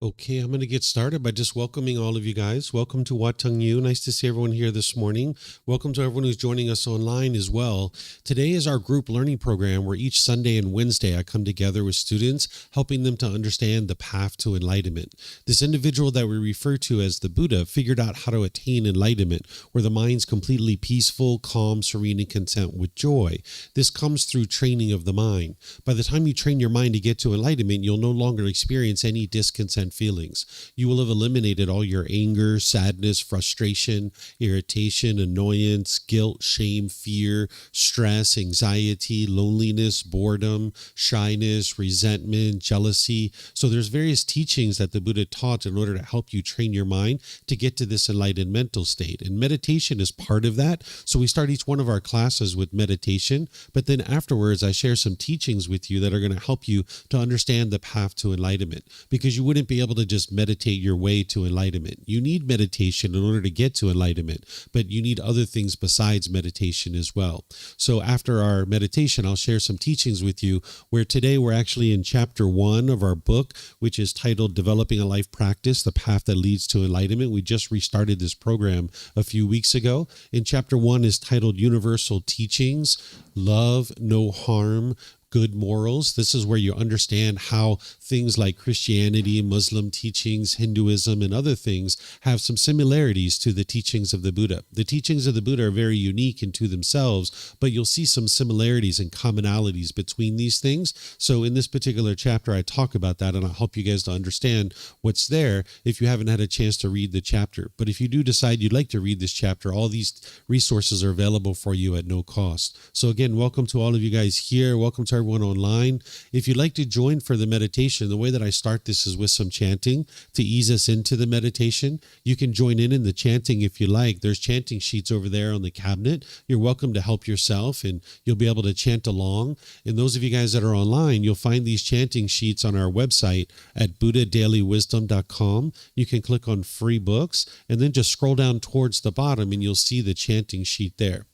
Okay, I'm going to get started by just welcoming all of you guys. Welcome to Wat Tung Yu. Nice to see everyone here this morning. Welcome to everyone who's joining us online as well. Today is our group learning program where each Sunday and Wednesday I come together with students, helping them to understand the path to enlightenment. This individual that we refer to as the Buddha figured out how to attain enlightenment, where the mind's completely peaceful, calm, serene, and content with joy. This comes through training of the mind. By the time you train your mind to get to enlightenment, you'll no longer experience any discontent feelings. You will have eliminated all your anger, sadness, frustration, irritation, annoyance, guilt, shame, fear, stress, anxiety, loneliness, boredom, shyness, resentment, jealousy. So there's various teachings that the Buddha taught in order to help you train your mind to get to this enlightened mental state. And meditation is part of that. So we start each one of our classes with meditation, but then afterwards I share some teachings with you that are going to help you to understand the path to enlightenment, because you wouldn't be able to just meditate your way to enlightenment. You need meditation in order to get to enlightenment, but you need other things besides meditation as well. So after our meditation, I'll share some teachings with you, where today we're actually in chapter 1 of our book, which is titled Developing a Life Practice, The Path That Leads to Enlightenment. We just restarted this program a few weeks ago. And chapter 1 is titled Universal Teachings, Love, No Harm, Good Morals. This is where you understand how things like Christianity, Muslim teachings, Hinduism, and other things have some similarities to the teachings of the Buddha. The teachings of the Buddha are very unique into themselves, but you'll see some similarities and commonalities between these things. So in this particular chapter, I talk about that, and I'll help you guys to understand what's there if you haven't had a chance to read the chapter. But if you do decide you'd like to read this chapter, all these resources are available for you at no cost. So again, welcome to all of you guys here. Welcome to everyone online. If you'd like to join for the meditation, the way that I start this is with some chanting to ease us into the meditation. You can join in the chanting if you like. There's chanting sheets over there on the cabinet. You're welcome to help yourself, and you'll be able to chant along. And those of you guys that are online, you'll find these chanting sheets on our website at buddhadailywisdom.com. You can click on free books and then just scroll down towards the bottom and you'll see the chanting sheet there.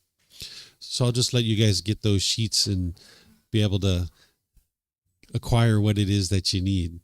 So I'll just let you guys get those sheets and be able to acquire what it is that you need.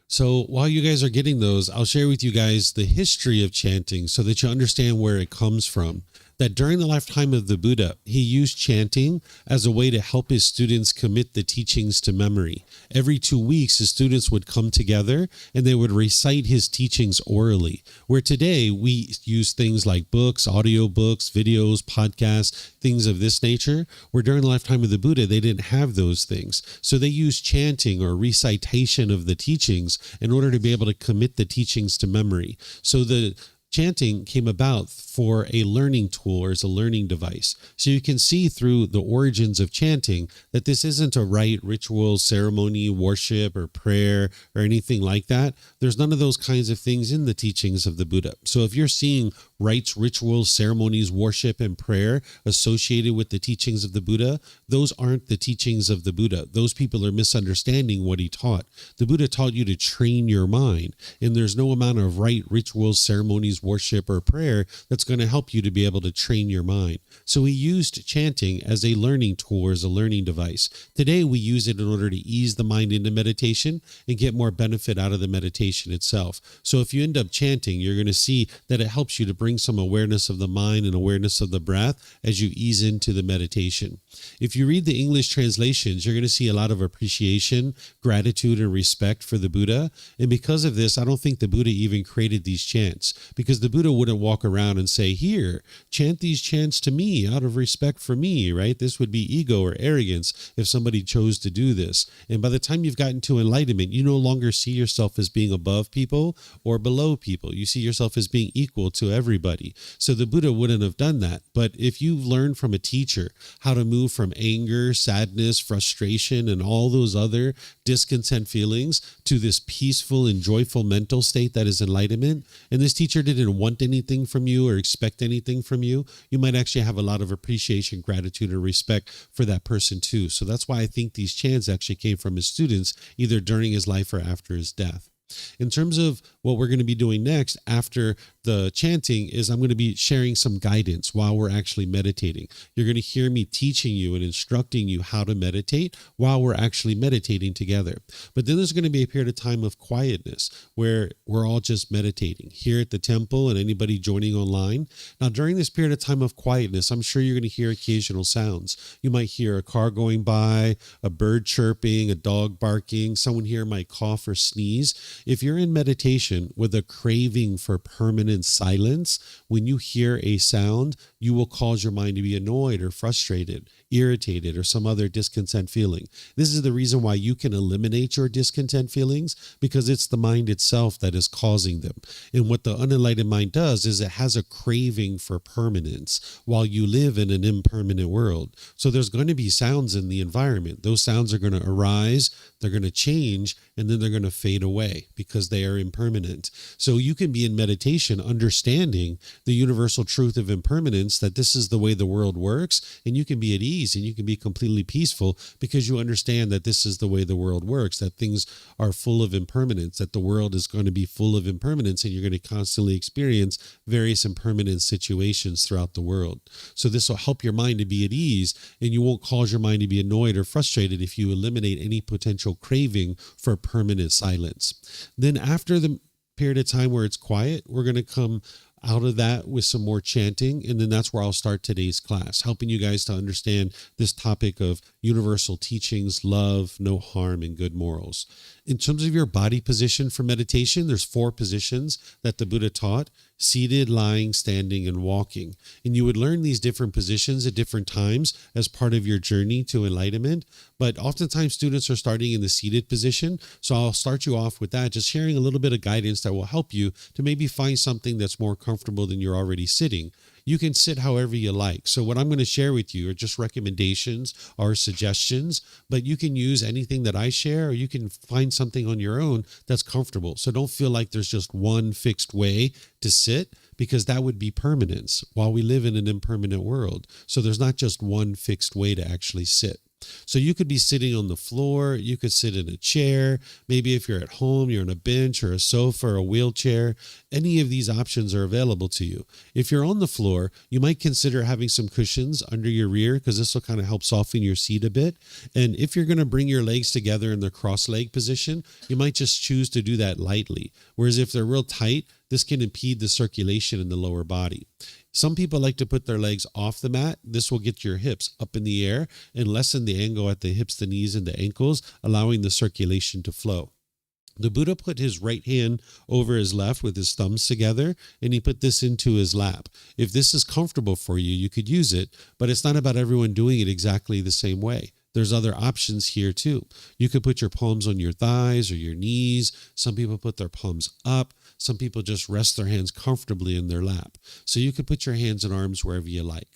So while you guys are getting those, I'll share with you guys the history of chanting so that you understand where it comes from. That during the lifetime of the Buddha, he used chanting as a way to help his students commit the teachings to memory. Every 2 weeks, his students would come together and they would recite his teachings orally. Where today we use things like books, audiobooks, videos, podcasts, things of this nature, where during the lifetime of the Buddha, they didn't have those things. So they used chanting or recitation of the teachings in order to be able to commit the teachings to memory. So the chanting came about for a learning tool or as a learning device. So you can see through the origins of chanting that this isn't a rite, ritual, ceremony, worship, or prayer, or anything like that. There's none of those kinds of things in the teachings of the Buddha. So if you're seeing rites, rituals, ceremonies, worship, and prayer associated with the teachings of the Buddha, those aren't the teachings of the Buddha. Those people are misunderstanding what he taught. The Buddha taught you to train your mind, and there's no amount of rite, rituals, ceremonies, worship, or prayer that's going to help you to be able to train your mind. So he used chanting as a learning tool or as a learning device. Today we use it in order to ease the mind into meditation and get more benefit out of the meditation itself. So if you end up chanting, you're going to see that it helps you to bring some awareness of the mind and awareness of the breath as you ease into the meditation. If you read the English translations, you're going to see a lot of appreciation, gratitude, and respect for the Buddha. And because of this, I don't think the Buddha even created these chants, because the Buddha wouldn't walk around and say, here, chant these chants to me out of respect for me, right? This would be ego or arrogance if somebody chose to do this. And by the time you've gotten to enlightenment, you no longer see yourself as being above people or below people. You see yourself as being equal to everybody. So the Buddha wouldn't have done that. But if you've learned from a teacher how to move from anger, sadness, frustration, and all those other discontent feelings to this peaceful and joyful mental state that is enlightenment, and this teacher didn't want anything from you or expect anything from you, you might actually have a lot of appreciation, gratitude, and respect for that person too. So that's why I think these chants actually came from his students, either during his life or after his death. In terms of what we're going to be doing next after the chanting is I'm going to be sharing some guidance while we're actually meditating. You're going to hear me teaching you and instructing you how to meditate while we're actually meditating together. But then there's going to be a period of time of quietness where we're all just meditating here at the temple and anybody joining online. Now, during this period of time of quietness, I'm sure you're going to hear occasional sounds. You might hear a car going by, a bird chirping, a dog barking. Someone here might cough or sneeze. If you're in meditation with a craving for permanent silence, when you hear a sound, you will cause your mind to be annoyed or frustrated, irritated, or some other discontent feeling. This is the reason why you can eliminate your discontent feelings, because it's the mind itself that is causing them. And what the unenlightened mind does is it has a craving for permanence while you live in an impermanent world. So there's going to be sounds in the environment. Those sounds are going to arise, they're going to change, and then they're going to fade away because they are impermanent. So you can be in meditation understanding the universal truth of impermanence, that this is the way the world works, and you can be at ease and you can be completely peaceful because you understand that this is the way the world works, that things are full of impermanence, that the world is going to be full of impermanence, and you're going to constantly experience various impermanent situations throughout the world. So this will help your mind to be at ease, and you won't cause your mind to be annoyed or frustrated if you eliminate any potential craving for permanent silence. Then after the period of time where it's quiet, we're going to come out of that with some more chanting, and then that's where I'll start today's class, helping you guys to understand this topic of universal teachings, love, no harm, and good morals. In terms of your body position for meditation, there's 4 positions that the Buddha taught: seated, lying, standing, and walking. And you would learn these different positions at different times as part of your journey to enlightenment. But oftentimes students are starting in the seated position. So I'll start you off with that, just sharing a little bit of guidance that will help you to maybe find something that's more comfortable than you're already sitting. You can sit however you like. So what I'm going to share with you are just recommendations or suggestions, but you can use anything that I share, or you can find something on your own that's comfortable. So don't feel like there's just one fixed way to sit, because that would be permanence while we live in an impermanent world. So there's not just one fixed way to actually sit. So you could be sitting on the floor, you could sit in a chair, maybe if you're at home, you're on a bench or a sofa or a wheelchair. Any of these options are available to you. If you're on the floor, you might consider having some cushions under your rear, because this will kind of help soften your seat a bit. And if you're going to bring your legs together in the cross-leg position, you might just choose to do that lightly. Whereas if they're real tight, this can impede the circulation in the lower body. Some people like to put their legs off the mat. This will get your hips up in the air and lessen the angle at the hips, the knees, and the ankles, allowing the circulation to flow. The Buddha put his right hand over his left with his thumbs together, and he put this into his lap. If this is comfortable for you, you could use it, but it's not about everyone doing it exactly the same way. There's other options here too. You could put your palms on your thighs or your knees. Some people put their palms up. Some people just rest their hands comfortably in their lap. So you could put your hands and arms wherever you like.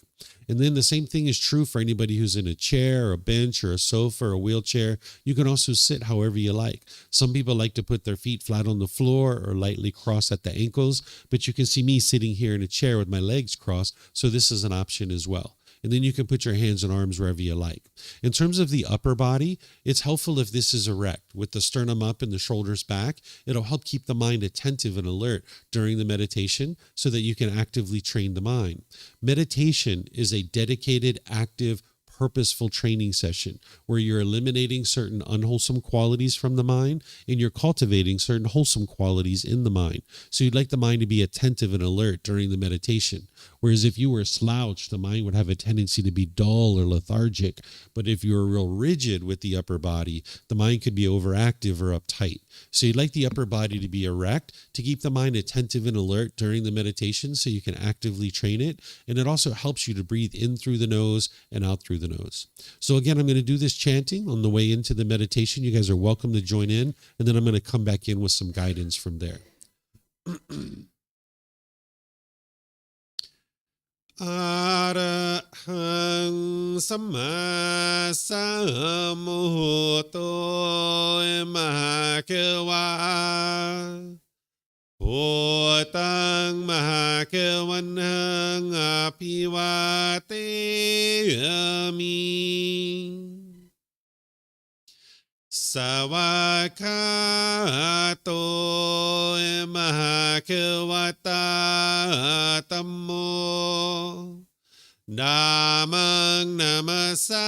And then the same thing is true for anybody who's in a chair or a bench or a sofa or a wheelchair. You can also sit however you like. Some people like to put their feet flat on the floor or lightly cross at the ankles, but you can see me sitting here in a chair with my legs crossed, so this is an option as well. And then you can put your hands and arms wherever you like. In terms of the upper body, it's helpful if this is erect, with the sternum up and the shoulders back. It'll help keep the mind attentive and alert during the meditation so that you can actively train the mind. Meditation is a dedicated, active, purposeful training session where you're eliminating certain unwholesome qualities from the mind and you're cultivating certain wholesome qualities in the mind. So you'd like the mind to be attentive and alert during the meditation. Whereas if you were slouched, the mind would have a tendency to be dull or lethargic. But if you were real rigid with the upper body, the mind could be overactive or uptight. So you'd like the upper body to be erect to keep the mind attentive and alert during the meditation so you can actively train it. And it also helps you to breathe in through the nose and out through the nose. So again, I'm going to do this chanting on the way into the meditation. You guys are welcome to join in, and then I'm going to come back in with some guidance from there. Arahang Samma Sambuddho Mahakewa Bhutang Mahakewanang Apivateyami Savakato Mahakawata Tammo Dhammang Namasami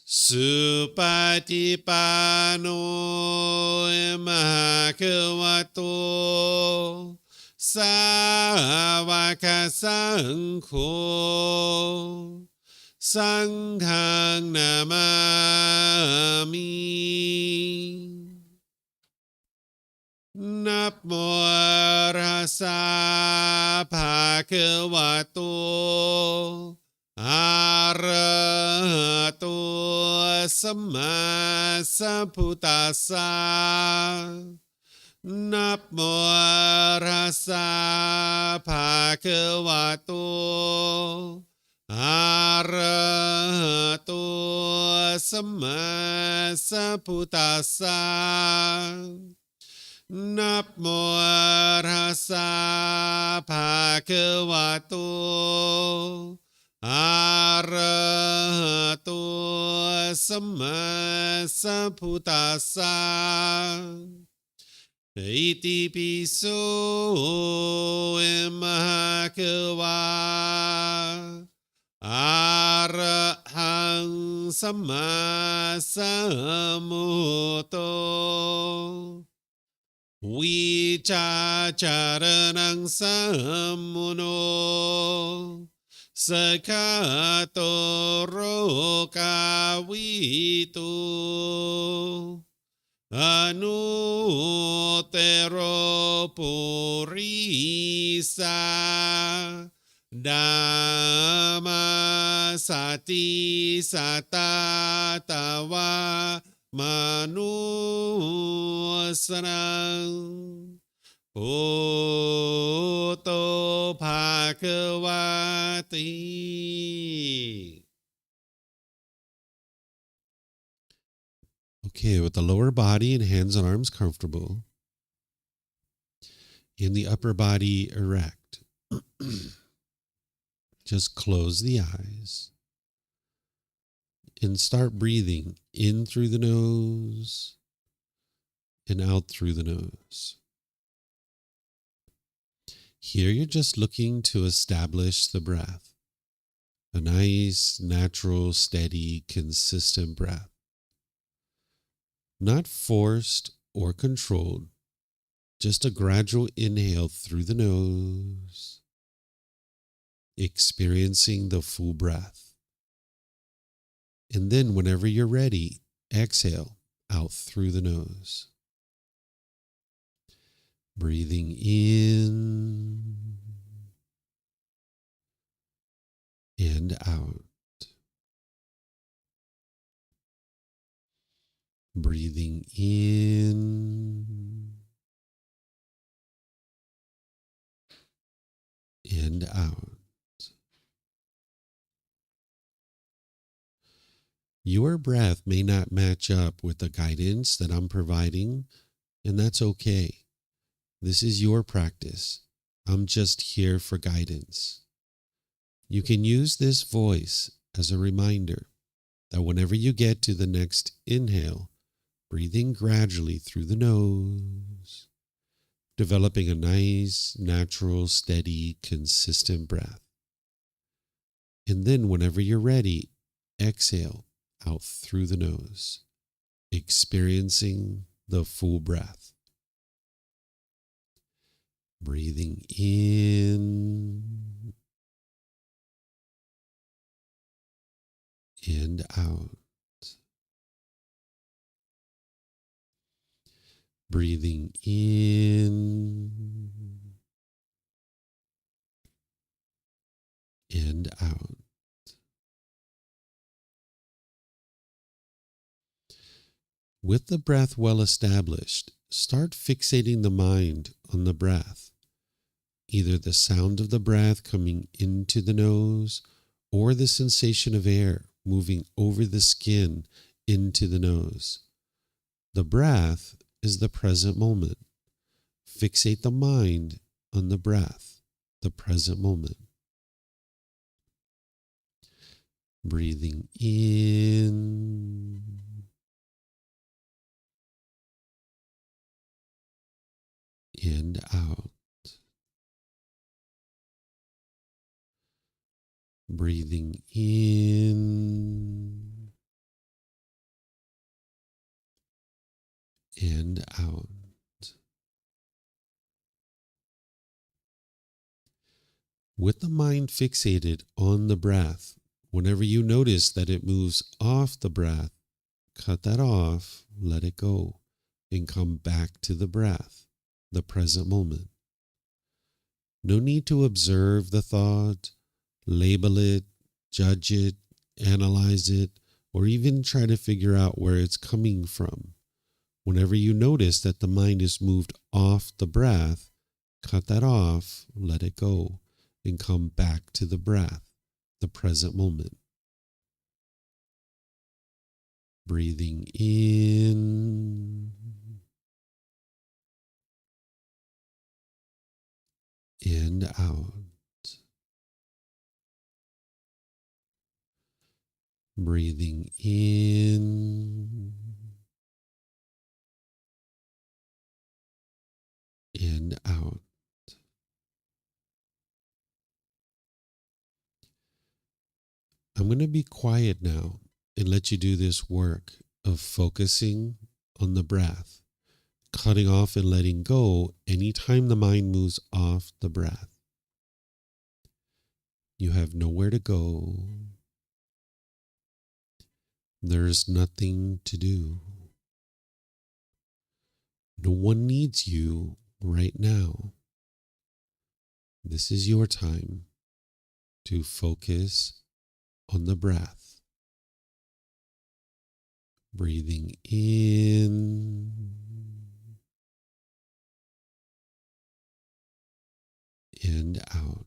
Supatipano Mahakavato Sāvaka Saṅkho Sanghang Namami Namo Rasa Bhagavato Arahato Samma Sambuddhassa Namo Rasa Bhagavato Arahato Samma Sambuddhassa Namo Rasa Bhagavato Arahato Samma Sambuddhassa Iti piso Mahakava Arahang Samma Sambuddho Vicacaranang Sammuno Sakato Rokavitu Anutero Purisa Dhamma Sati Satatawa Manusanang Bhutto Bhagavati. Okay, with the lower body and hands and arms comfortable, in the upper body erect, just close the eyes and start breathing in through the nose and out through the nose. Here you're just looking to establish the breath, a nice, natural, steady, consistent breath. Not forced or controlled, just a gradual inhale through the nose, experiencing the full breath. And then whenever you're ready, exhale out through the nose. Breathing in and out. Breathing in and out. Your breath may not match up with the guidance that I'm providing, and that's okay. This is your practice. I'm just here for guidance. You can use this voice as a reminder that whenever you get to the next inhale, breathing gradually through the nose, developing a nice, natural, steady, consistent breath. And then whenever you're ready, exhale out through the nose, experiencing the full breath. Breathing in and out. Breathing in and out. With the breath well established, start fixating the mind on the breath, either the sound of the breath coming into the nose or the sensation of air moving over the skin into the nose. The breath is the present moment. Fixate the mind on the breath, the present moment. Breathing in and out. Breathing in and out. With the mind fixated on the breath, whenever you notice that it moves off the breath, cut that off, let it go, and come back to the breath, the present moment. No need to observe the thought, label it, judge it, analyze it, or even try to figure out where it's coming from. Whenever you notice that the mind is moved off the breath, cut that off, let it go, and come back to the breath, the present moment. Breathing in and out. Breathing in and out. I'm going to be quiet now and let you do this work of focusing on the breath, cutting off and letting go anytime the mind moves off the breath. You have nowhere to go. There's nothing to do. No one needs you right now. This is your time to focus on the breath. Breathing in and out.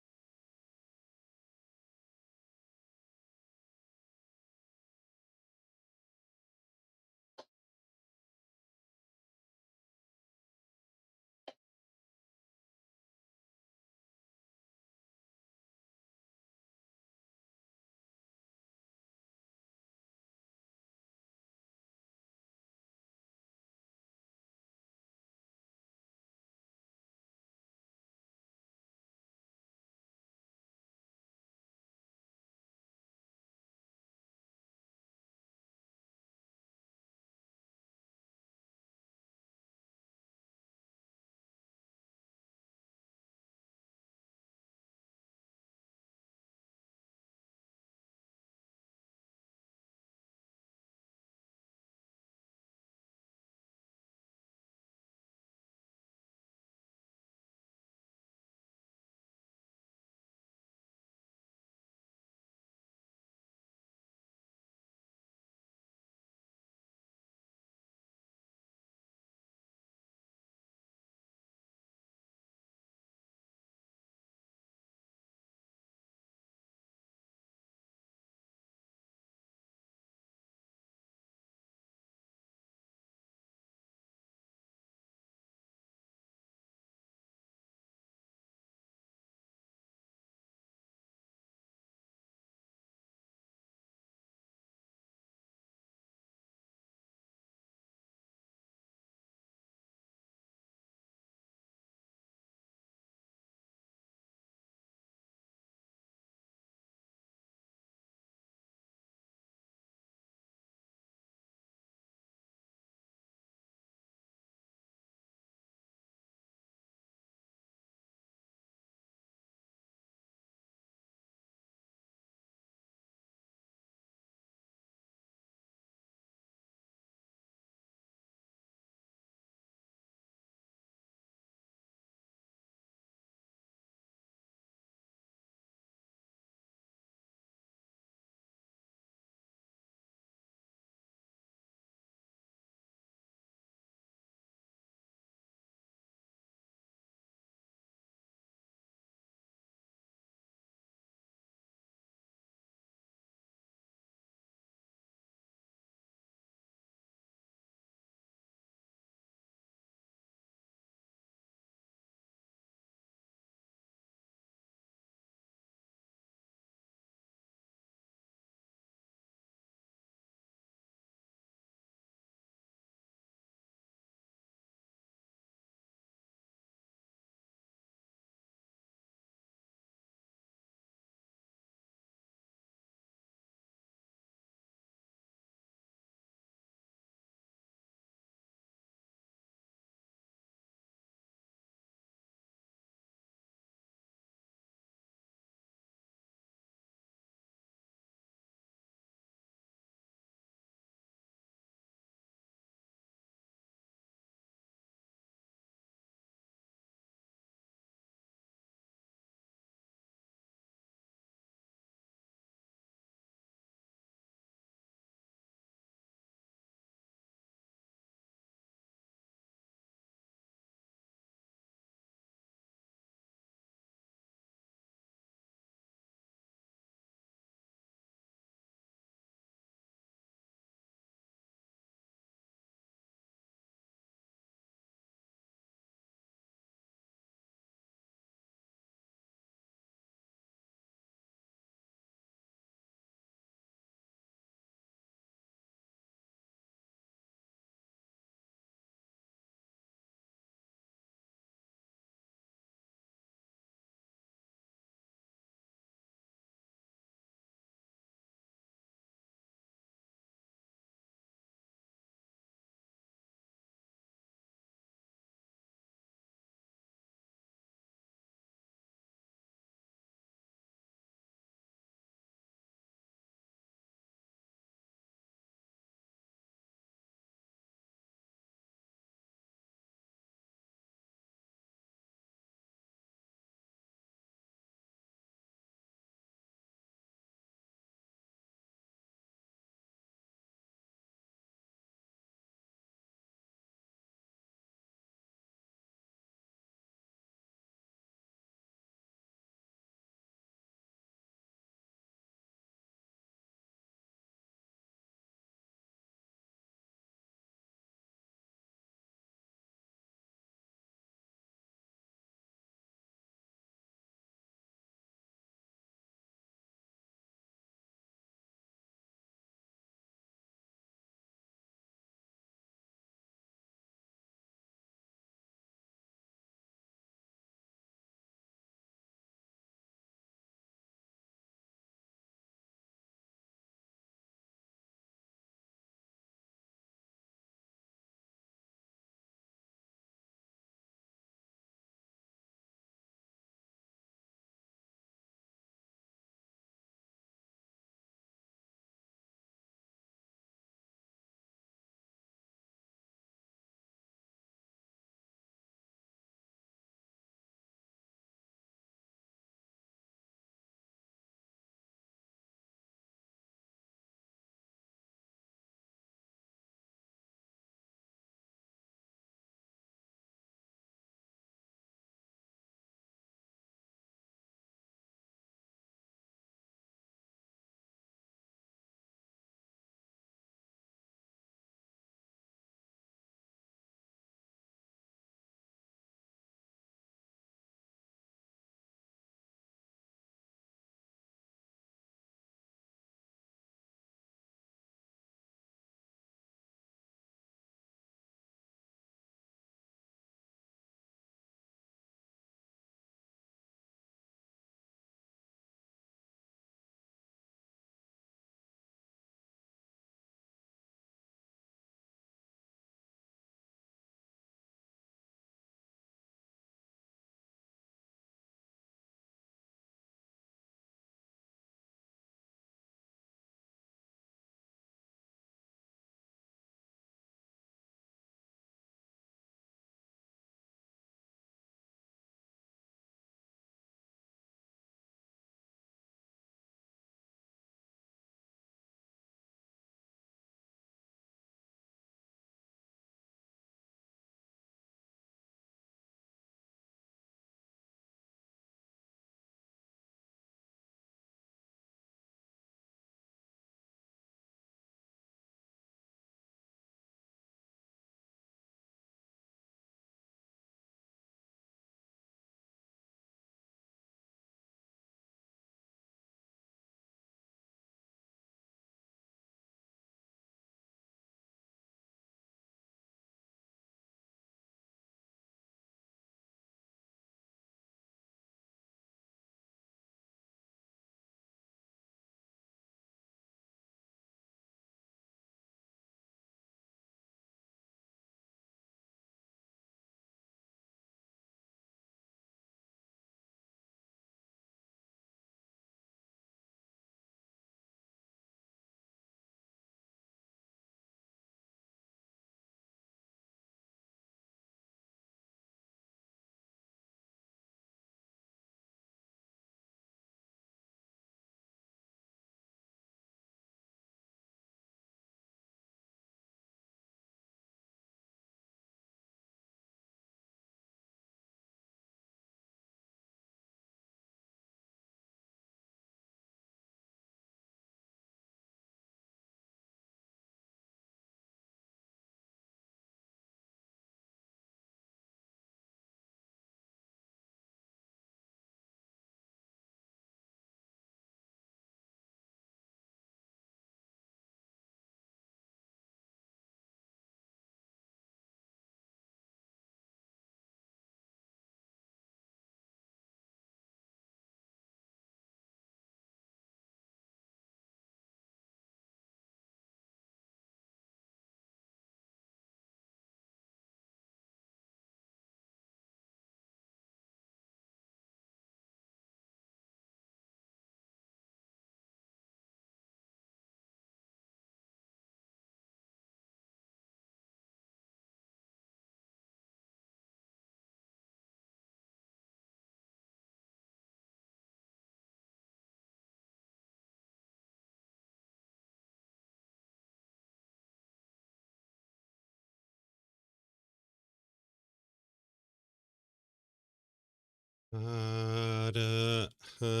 อะระหั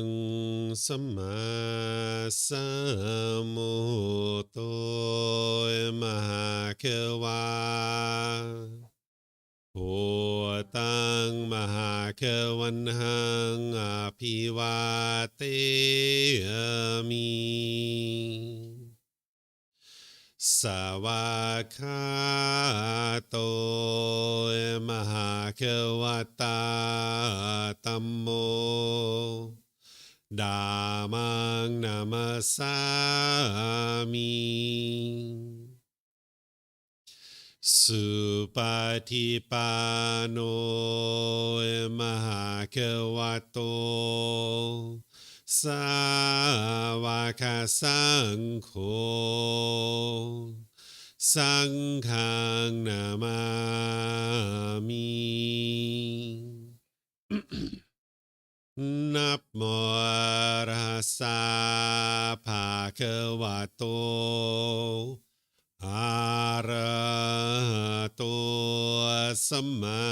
งสัมมาสัมพุทโธมหาเขวาโอตังมหาเขวันหังอภิวาเตมิสวากขาโตมหาเขวตาธัมโมดามังนามัสสามิสุปฏิปันโนมหาเขวโตสาวกสังโฆสังฆังนามามิ นับโมรัสสะภะคะวะโตอะระหะโตสัมมา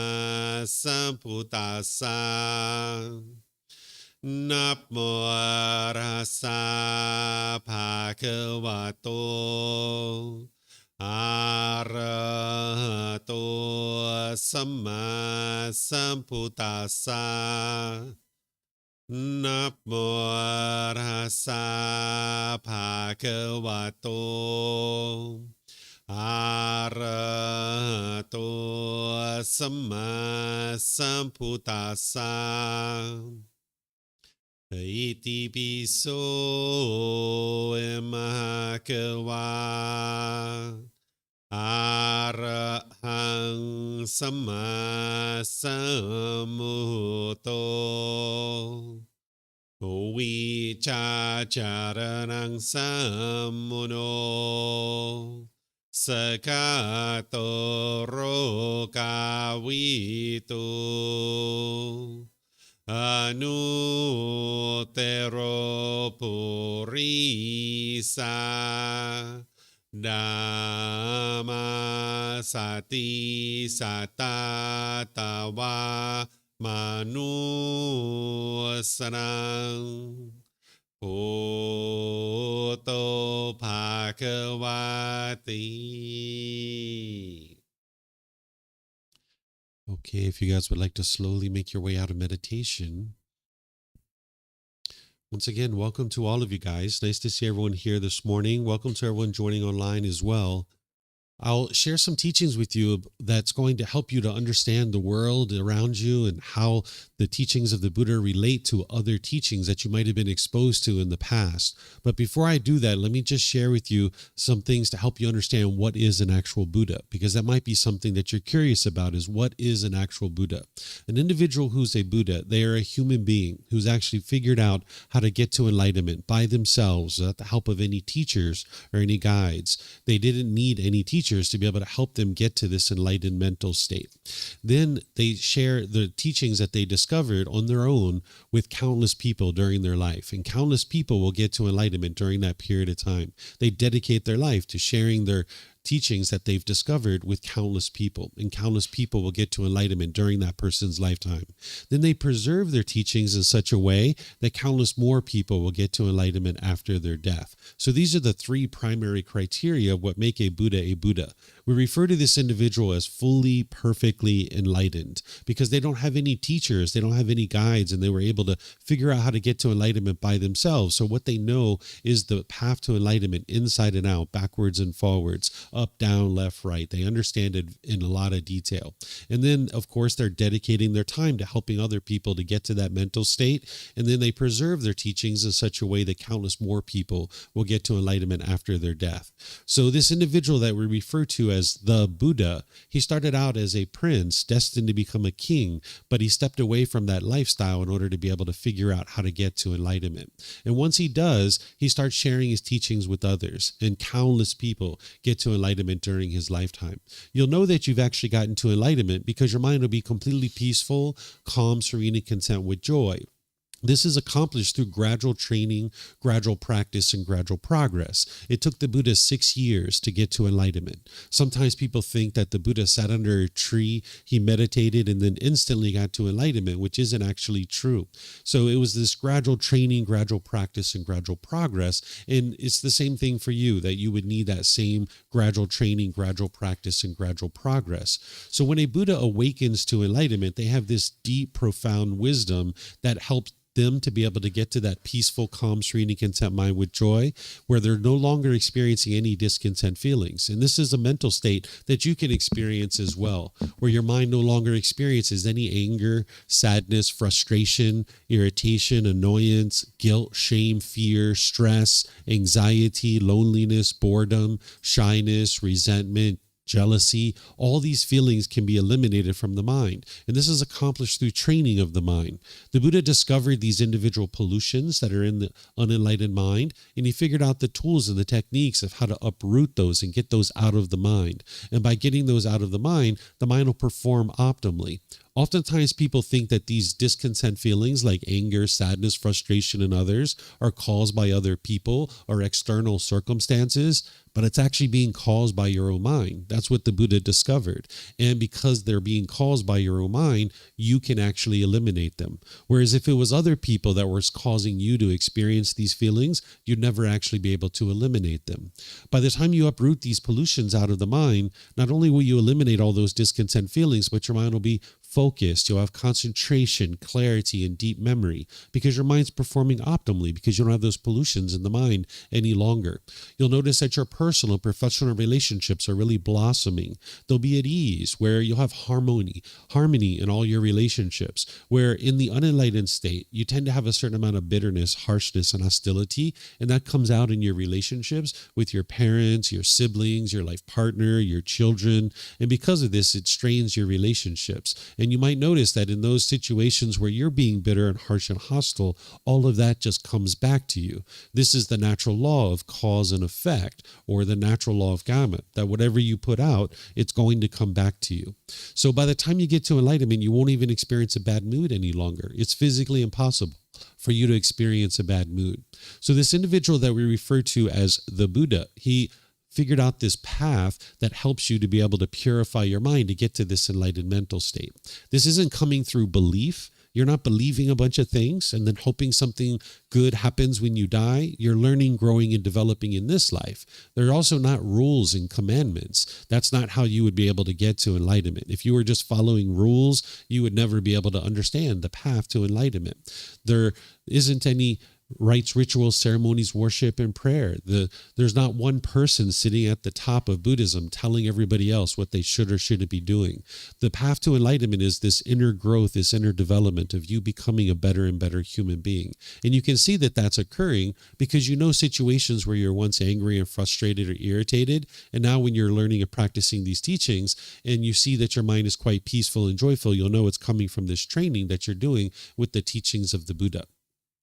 สัมพุทธัสสะนับโมรัสสะภะคะวะโตอะระหะโตสัมมาสัมพุทธัสสะนับโมรัสสะภะคะวะโตอะระหะโตสัมมาสัมพุทธัสสะอิติปิโสมหะเขวาอะระหังสัมมาสัมพุทโธวิชาจารนังสัมมุโนสกาโตโรกาวิตุอนุเตโรปุริสาดามาสติสัตตาตาวามนุสนังพุทโธภาควาติ Okay, if you guys would like to slowly make your way out of meditation. Once again, welcome to all of you guys. Nice to see everyone here this morning. Welcome to everyone joining online as well. I'll share some teachings with you that's going to help you to understand the world around you and how the teachings of the Buddha relate to other teachings that you might have been exposed to in the past. But before I do that, let me just share with you some things to help you understand what is an actual Buddha, because that might be something that you're curious about, is what is an actual Buddha? An individual who's a Buddha, they are a human being who's actually figured out how to get to enlightenment by themselves without the help of any teachers or any guides. They didn't need any teachers to be able to help them get to this enlightened mental state. Then they share the teachings that they discovered on their own with countless people during their life, and countless people will get to enlightenment during that period of time. They dedicate their life to sharing their teachings that they've discovered with countless people, and countless people will get to enlightenment during that person's lifetime. Then they preserve their teachings in such a way that countless more people will get to enlightenment after their death. So these are the three primary criteria of what make a Buddha a Buddha. We refer to this individual as fully, perfectly enlightened because they don't have any teachers, they don't have any guides, and they were able to figure out how to get to enlightenment by themselves. So what they know is the path to enlightenment inside and out, backwards and forwards, up, down, left, right. They understand it in a lot of detail. And then, of course, they're dedicating their time to helping other people to get to that mental state. And then they preserve their teachings in such a way that countless more people will get to enlightenment after their death. So this individual that we refer to as the Buddha, he started out as a prince destined to become a king, but he stepped away from that lifestyle in order to be able to figure out how to get to enlightenment. And once he does, he starts sharing his teachings with others, and countless people get to enlightenment during his lifetime. You'll know that you've actually gotten to enlightenment because your mind will be completely peaceful, calm, serene, and content with joy. This is accomplished through gradual training, gradual practice, and gradual progress. It took the Buddha 6 years to get to enlightenment. Sometimes people think that the Buddha sat under a tree, he meditated, and then instantly got to enlightenment, which isn't actually true. So it was this gradual training, gradual practice, and gradual progress. And it's the same thing for you, that you would need that same gradual training, gradual practice, and gradual progress. So when a Buddha awakens to enlightenment, they have this deep, profound wisdom that helps them to be able to get to that peaceful, calm, serene, and content mind with joy, where they're no longer experiencing any discontent feelings. And this is a mental state that you can experience as well, where your mind no longer experiences any anger, sadness, frustration, irritation, annoyance, guilt, shame, fear, stress, anxiety, loneliness, boredom, shyness, resentment, jealousy. All these feelings can be eliminated from the mind. And this is accomplished through training of the mind. The Buddha discovered these individual pollutions that are in the unenlightened mind, and he figured out the tools and the techniques of how to uproot those and get those out of the mind. And by getting those out of the mind will perform optimally. Oftentimes people think that these discontent feelings like anger, sadness, frustration, and others are caused by other people or external circumstances, but it's actually being caused by your own mind. That's what the Buddha discovered. And because they're being caused by your own mind, you can actually eliminate them. Whereas if it was other people that were causing you to experience these feelings, you'd never actually be able to eliminate them. By the time you uproot these pollutions out of the mind, not only will you eliminate all those discontent feelings, but your mind will be focused. You'll have concentration, clarity, and deep memory because your mind's performing optimally because you don't have those pollutions in the mind any longer. You'll notice that your personal and professional relationships are really blossoming. They'll be at ease, where you'll have harmony in all your relationships, where in the unenlightened state, you tend to have a certain amount of bitterness, harshness, and hostility, and that comes out in your relationships with your parents, your siblings, your life partner, your children, and because of this, it strains your relationships. And you might notice that in those situations where you're being bitter and harsh and hostile, all of that just comes back to you. This is the natural law of cause and effect, or the natural law of Gotama, that whatever you put out, it's going to come back to you. So by the time you get to enlightenment, you won't even experience a bad mood any longer. It's physically impossible for you to experience a bad mood. So this individual that we refer to as the Buddha, he figured out this path that helps you to be able to purify your mind to get to this enlightened mental state. This isn't coming through belief. You're not believing a bunch of things and then hoping something good happens when you die. You're learning, growing, and developing in this life. There are also not rules and commandments. That's not how you would be able to get to enlightenment. If you were just following rules, you would never be able to understand the path to enlightenment. There isn't any rites, rituals, ceremonies, worship, and prayer. There's not one person sitting at the top of Buddhism telling everybody else what they should or shouldn't be doing. The path to enlightenment is this inner growth, this inner development of you becoming a better and better human being. And you can see that that's occurring because you know situations where you're once angry and frustrated or irritated, and now when you're learning and practicing these teachings and you see that your mind is quite peaceful and joyful, you'll know it's coming from this training that you're doing with the teachings of the Buddha.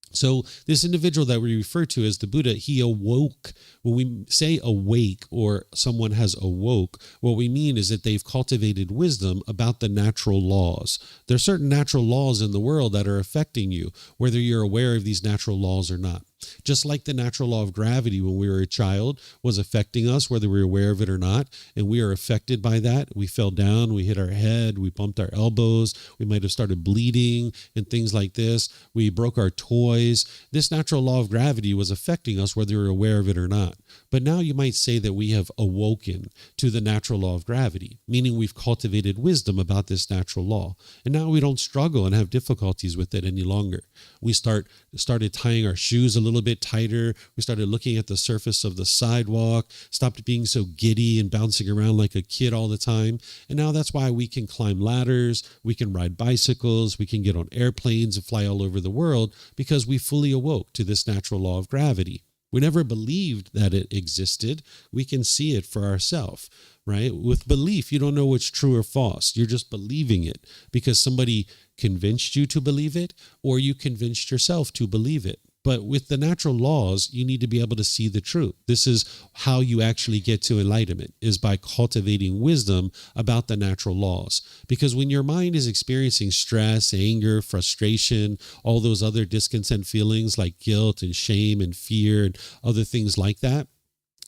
So this individual that we refer to as the Buddha, he awoke. When we say awake or someone has awoke, what we mean is that they've cultivated wisdom about the natural laws. There are certain natural laws in the world that are affecting you, whether you're aware of these natural laws or not. Just like the natural law of gravity when we were a child was affecting us, whether we were aware of it or not, and we are affected by that. We fell down, we hit our head, we bumped our elbows, we might have started bleeding and things like this. We broke our toys. This natural law of gravity was affecting us whether we were aware of it or not. But now you might say that we have awoken to the natural law of gravity, meaning we've cultivated wisdom about this natural law. And now we don't struggle and have difficulties with it any longer. We started tying our shoes a little bit tighter. We started looking at the surface of the sidewalk, stopped being so giddy and bouncing around like a kid all the time. And now that's why we can climb ladders, we can ride bicycles, we can get on airplanes and fly all over the world because we fully awoke to this natural law of gravity. We never believed that it existed. We can see it for ourselves, right? With belief, you don't know what's true or false. You're just believing it because somebody convinced you to believe it, or you convinced yourself to believe it. But with the natural laws, you need to be able to see the truth. This is how you actually get to enlightenment, is by cultivating wisdom about the natural laws. Because when your mind is experiencing stress, anger, frustration, all those other discontent feelings like guilt and shame and fear and other things like that,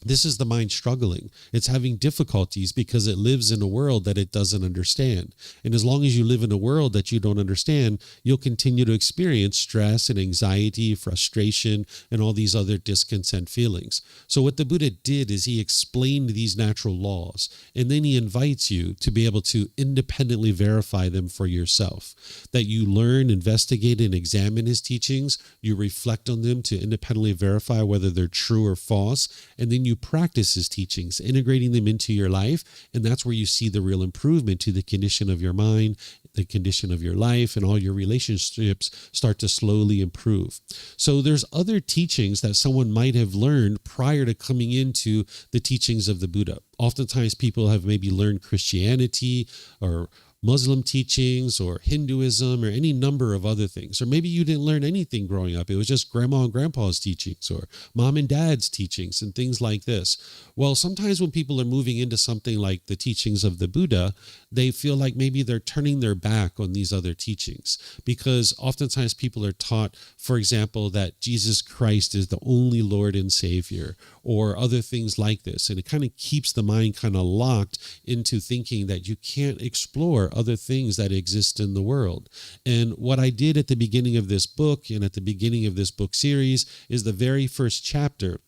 this is the mind struggling. It's having difficulties because it lives in a world that it doesn't understand. And as long as you live in a world that you don't understand, you'll continue to experience stress and anxiety, frustration, and all these other discontent feelings. So what the Buddha did is he explained these natural laws, and then he invites you to be able to independently verify them for yourself. That you learn, investigate, and examine his teachings. You reflect on them to independently verify whether they're true or false, and then you practice his teachings, integrating them into your life, and that's where you see the real improvement to the condition of your mind, the condition of your life, and all your relationships start to slowly improve. So there's other teachings that someone might have learned prior to coming into the teachings of the Buddha. Oftentimes people have maybe learned Christianity or Muslim teachings or Hinduism or any number of other things. Or maybe you didn't learn anything growing up. It was just grandma and grandpa's teachings or mom and dad's teachings and things like this. Well, sometimes when people are moving into something like the teachings of the Buddha, they feel like maybe they're turning their back on these other teachings, because oftentimes people are taught, for example, that Jesus Christ is the only Lord and Savior, or other things like this. And it kind of keeps the mind kind of locked into thinking that you can't explore other things that exist in the world. And what I did at the beginning of this book and at the beginning of this book series is the very first chapter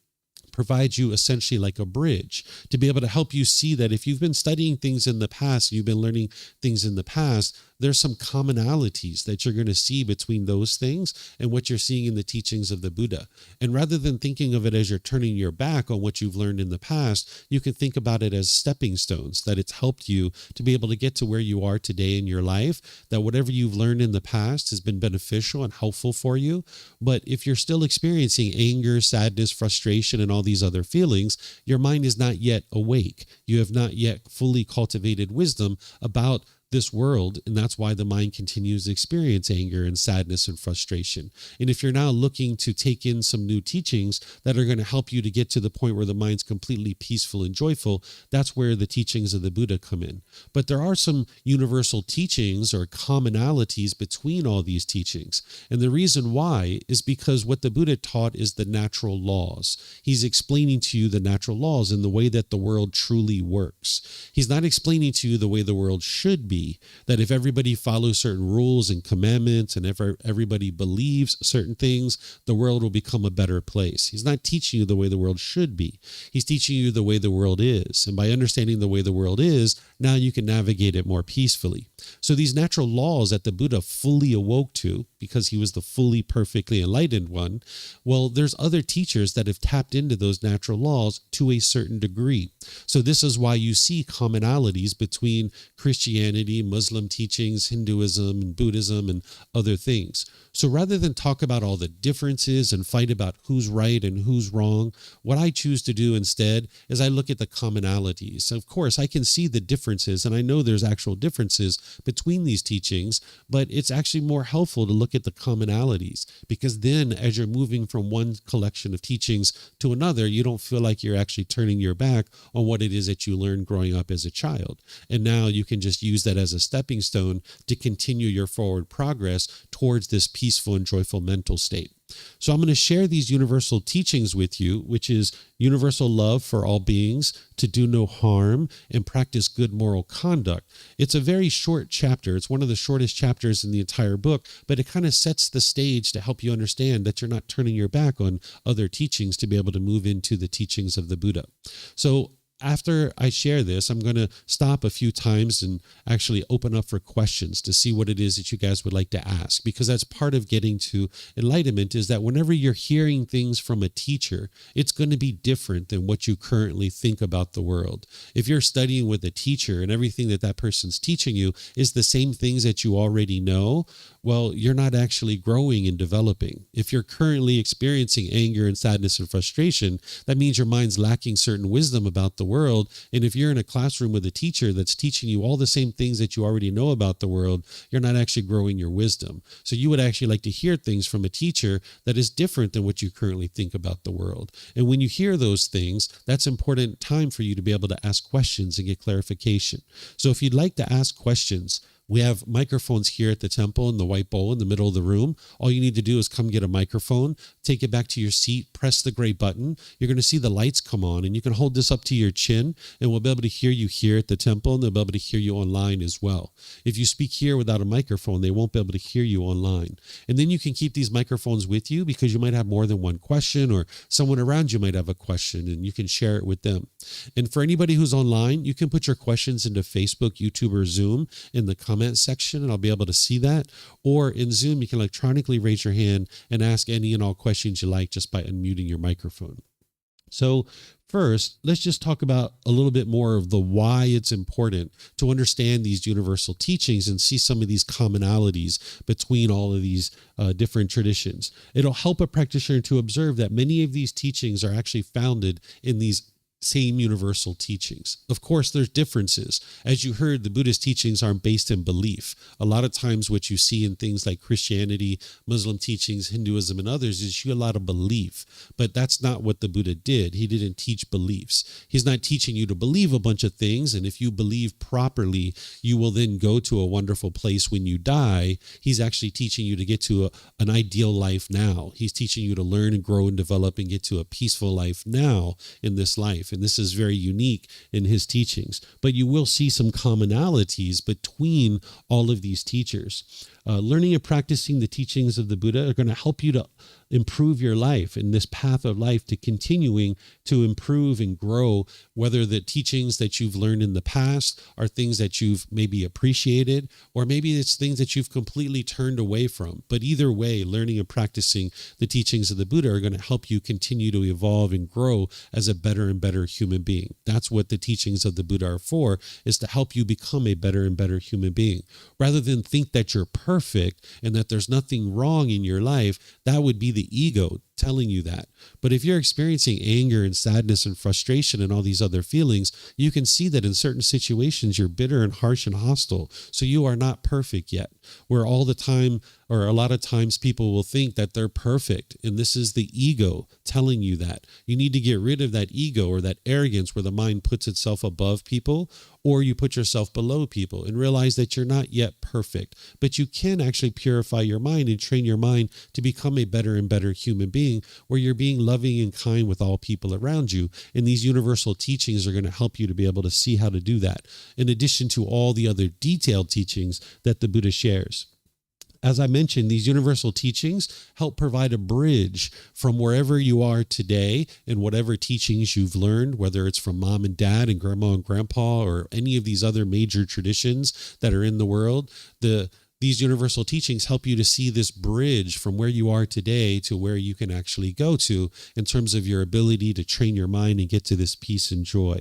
provides you essentially like a bridge to be able to help you see that if you've been studying things in the past, you've been learning things in the past, there's some commonalities that you're going to see between those things and what you're seeing in the teachings of the Buddha. And rather than thinking of it as you're turning your back on what you've learned in the past, you can think about it as stepping stones, that it's helped you to be able to get to where you are today in your life, that whatever you've learned in the past has been beneficial and helpful for you. But if you're still experiencing anger, sadness, frustration, and all these other feelings, your mind is not yet awake. You have not yet fully cultivated wisdom about this world, and that's why the mind continues to experience anger and sadness and frustration. And if you're now looking to take in some new teachings that are going to help you to get to the point where the mind's completely peaceful and joyful, that's where the teachings of the Buddha come in. But there are some universal teachings or commonalities between all these teachings. And the reason why is because what the Buddha taught is the natural laws. He's explaining to you the natural laws in the way that the world truly works. He's not explaining to you the way the world should be, that if everybody follows certain rules and commandments and if everybody believes certain things, the world will become a better place. He's not teaching you the way the world should be. He's teaching you the way the world is. And by understanding the way the world is, now you can navigate it more peacefully. So these natural laws that the Buddha fully awoke to, because he was the fully perfectly enlightened one, well, there's other teachers that have tapped into those natural laws to a certain degree. So this is why you see commonalities between Christianity, Muslim teachings, Hinduism, and Buddhism, and other things. So rather than talk about all the differences and fight about who's right and who's wrong, what I choose to do instead is I look at the commonalities. Of course, I can see the differences, and I know there's actual differences between these teachings, but it's actually more helpful to look at the commonalities, because then as you're moving from one collection of teachings to another, you don't feel like you're actually turning your back on what it is that you learned growing up as a child. And now you can just use that as a stepping stone to continue your forward progress towards this peaceful and joyful mental state. So I'm going to share these universal teachings with you, which is universal love for all beings, to do no harm, and practice good moral conduct. It's a very short chapter. It's one of the shortest chapters in the entire book, but it kind of sets the stage to help you understand that you're not turning your back on other teachings to be able to move into the teachings of the Buddha. So after I share this, I'm going to stop a few times and actually open up for questions to see what it is that you guys would like to ask, because that's part of getting to enlightenment, is that whenever you're hearing things from a teacher, it's going to be different than what you currently think about the world. If you're studying with a teacher and everything that that person's teaching you is the same things that you already know, well, you're not actually growing and developing. If you're currently experiencing anger and sadness and frustration, that means your mind's lacking certain wisdom about the world. And if you're in a classroom with a teacher that's teaching you all the same things that you already know about the world, you're not actually growing your wisdom. So you would actually like to hear things from a teacher that is different than what you currently think about the world. And when you hear those things, that's important time for you to be able to ask questions and get clarification. So if you'd like to ask questions, we have microphones here at the temple in the white bowl in the middle of the room. All you need to do is come get a microphone, take it back to your seat, press the gray button. You're going to see the lights come on, and you can hold this up to your chin, and we'll be able to hear you here at the temple, and they'll be able to hear you online as well. If you speak here without a microphone, they won't be able to hear you online. And then you can keep these microphones with you because you might have more than one question, or someone around you might have a question, and you can share it with them. And for anybody who's online, you can put your questions into Facebook, YouTube, or Zoom in the comment section, and I'll be able to see that. Or in Zoom, you can electronically raise your hand and ask any and all questions you like just by unmuting your microphone. So first, let's just talk about a little bit more of the why it's important to understand these universal teachings and see some of these commonalities between all of these different traditions. It'll help a practitioner to observe that many of these teachings are actually founded in these same universal teachings. Of course, there's differences. As you heard, the Buddhist teachings aren't based in belief. A lot of times what you see in things like Christianity, Muslim teachings, Hinduism, and others is you see a lot of belief. But that's not what the Buddha did. He didn't teach beliefs. He's not teaching you to believe a bunch of things, and if you believe properly, you will then go to a wonderful place when you die. He's actually teaching you to get to an ideal life now. He's teaching you to learn and grow and develop and get to a peaceful life now in this life. And this is very unique in his teachings. But you will see some commonalities between all of these teachers. Learning and practicing the teachings of the Buddha are going to help you to improve your life in this path of life, to continuing to improve and grow, whether the teachings that you've learned in the past are things that you've maybe appreciated, or maybe it's things that you've completely turned away from. But either way, learning and practicing the teachings of the Buddha are going to help you continue to evolve and grow as a better and better human being. That's what the teachings of the Buddha are for, is to help you become a better and better human being. Rather than think that you're perfect and that there's nothing wrong in your life, that would be the ego telling you that. But if you're experiencing anger and sadness and frustration and all these other feelings, you can see that in certain situations you're bitter and harsh and hostile. So you are not perfect yet. Where all the time, or a lot of times, people will think that they're perfect. And this is the ego telling you that. You need to get rid of that ego or that arrogance where the mind puts itself above people, or you put yourself below people, and realize that you're not yet perfect. But you can actually purify your mind and train your mind to become a better and better human being, where you're being loving and kind with all people around you. And these universal teachings are going to help you to be able to see how to do that, in addition to all the other detailed teachings that the Buddha shares. As I mentioned, these universal teachings help provide a bridge from wherever you are today and whatever teachings you've learned, whether it's from mom and dad and grandma and grandpa or any of these other major traditions that are in the world. These universal teachings help you to see this bridge from where you are today to where you can actually go to in terms of your ability to train your mind and get to this peace and joy.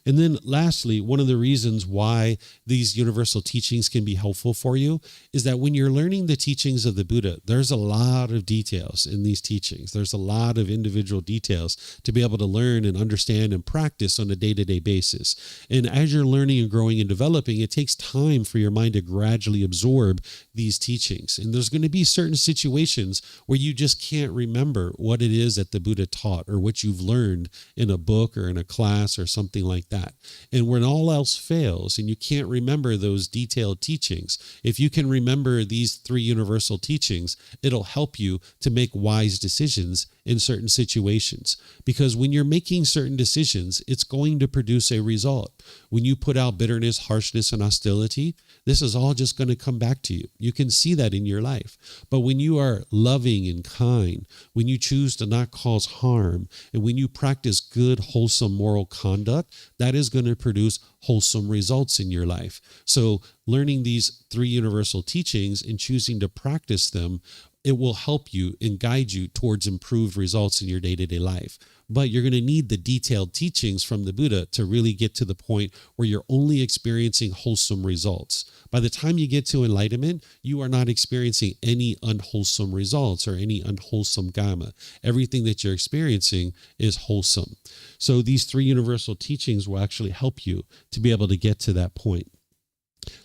And then lastly, one of the reasons why these universal teachings can be helpful for you is that when you're learning the teachings of the Buddha, there's a lot of details in these teachings. There's a lot of individual details to be able to learn and understand and practice on a day-to-day basis. And as you're learning and growing and developing, it takes time for your mind to gradually absorb these teachings. And there's going to be certain situations where you just can't remember what it is that the Buddha taught or what you've learned in a book or in a class or something like that. And when all else fails and you can't remember those detailed teachings, if you can remember these three universal teachings, it'll help you to make wise decisions in certain situations. Because when you're making certain decisions, it's going to produce a result. When you put out bitterness, harshness, and hostility, this is all just going to come back to you. You can see that in your life. But when you are loving and kind, when you choose to not cause harm, and when you practice good, wholesome moral conduct, that is going to produce wholesome results in your life. So learning these three universal teachings and choosing to practice them it will help you and guide you towards improved results in your day-to-day life. But you're going to need the detailed teachings from the Buddha to really get to the point where you're only experiencing wholesome results. By the time you get to enlightenment, you are not experiencing any unwholesome results or any unwholesome karma. Everything that you're experiencing is wholesome. So these three universal teachings will actually help you to be able to get to that point.